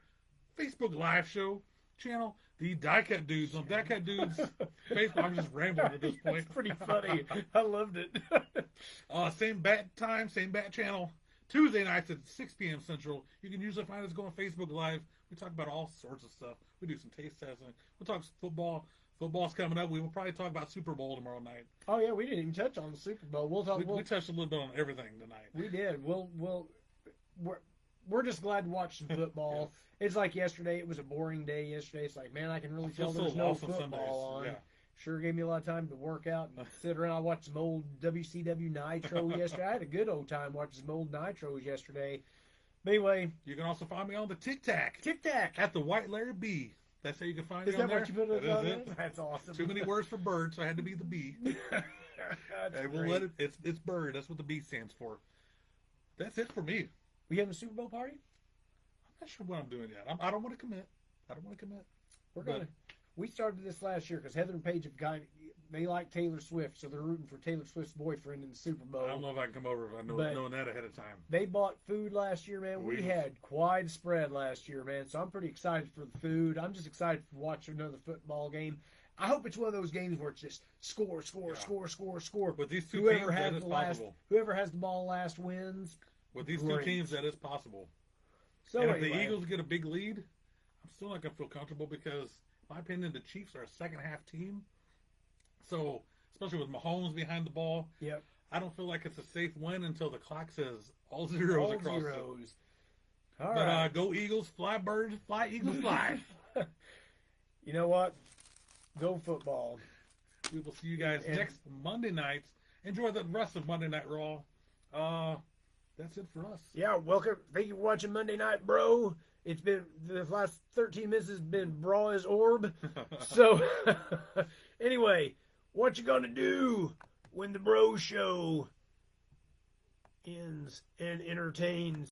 Facebook live show channel, the Diecut Dudes on Diecut Dudes Facebook. I'm just rambling at this point. It's pretty funny. I loved it. Same bat time, same bat channel. Tuesday nights at 6 p.m. Central. You can usually find us going Facebook Live. We talk about all sorts of stuff. We do some taste testing. We'll talk football. Football's coming up. We will probably talk about Super Bowl tomorrow night. Oh yeah, we didn't even touch on the Super Bowl. We'll talk. We touched a little bit on everything tonight. We did. We're just glad to watch some football. Yes. It's like yesterday. It was a boring day yesterday. It's like, man, I can really tell there's no football on. Yeah. Sure gave me a lot of time to work out and sit around. I watched some old WCW Nitro yesterday. I had a good old time watching some old Nitros yesterday. But anyway. You can also find me on the Tic Tac. Tic Tac. At the White Larry B. That's how you can find me on there. Is that what you put on there? That's awesome. Too many words for bird, so I had to be the B. We'll let it. It's bird. That's what the B stands for. That's it for me. We having a Super Bowl party? I'm not sure what I'm doing yet. I don't want to commit. We started this last year because Heather and Paige they like Taylor Swift, so they're rooting for Taylor Swift's boyfriend in the Super Bowl. I don't know if I can come over if I knowing that ahead of time. They bought food last year, man. We had quite a spread last year, man. So I'm pretty excited for the food. I'm just excited to watch another football game. I hope it's one of those games where it's just score. With these two whoever teams, has that is the last, possible. Whoever has the ball last wins. With these two teams, that is possible. So and anyway, if the Eagles get a big lead, I'm still not going to feel comfortable because, in my opinion, the Chiefs are a second-half team. So, especially with Mahomes behind the ball, yep. I don't feel like it's a safe win until the clock says all zeros across zeros. All right. Go Eagles, fly birds, fly Eagles, fly. You know what? Go football. We will see you guys next Monday nights. Enjoy the rest of Monday Night Raw. That's it for us. Yeah, welcome. Thank you for watching Monday Night Bro. It's been, the last 13 minutes has been Bra as Orb. So, anyway, what you gonna do when the Bro Show ends and entertains?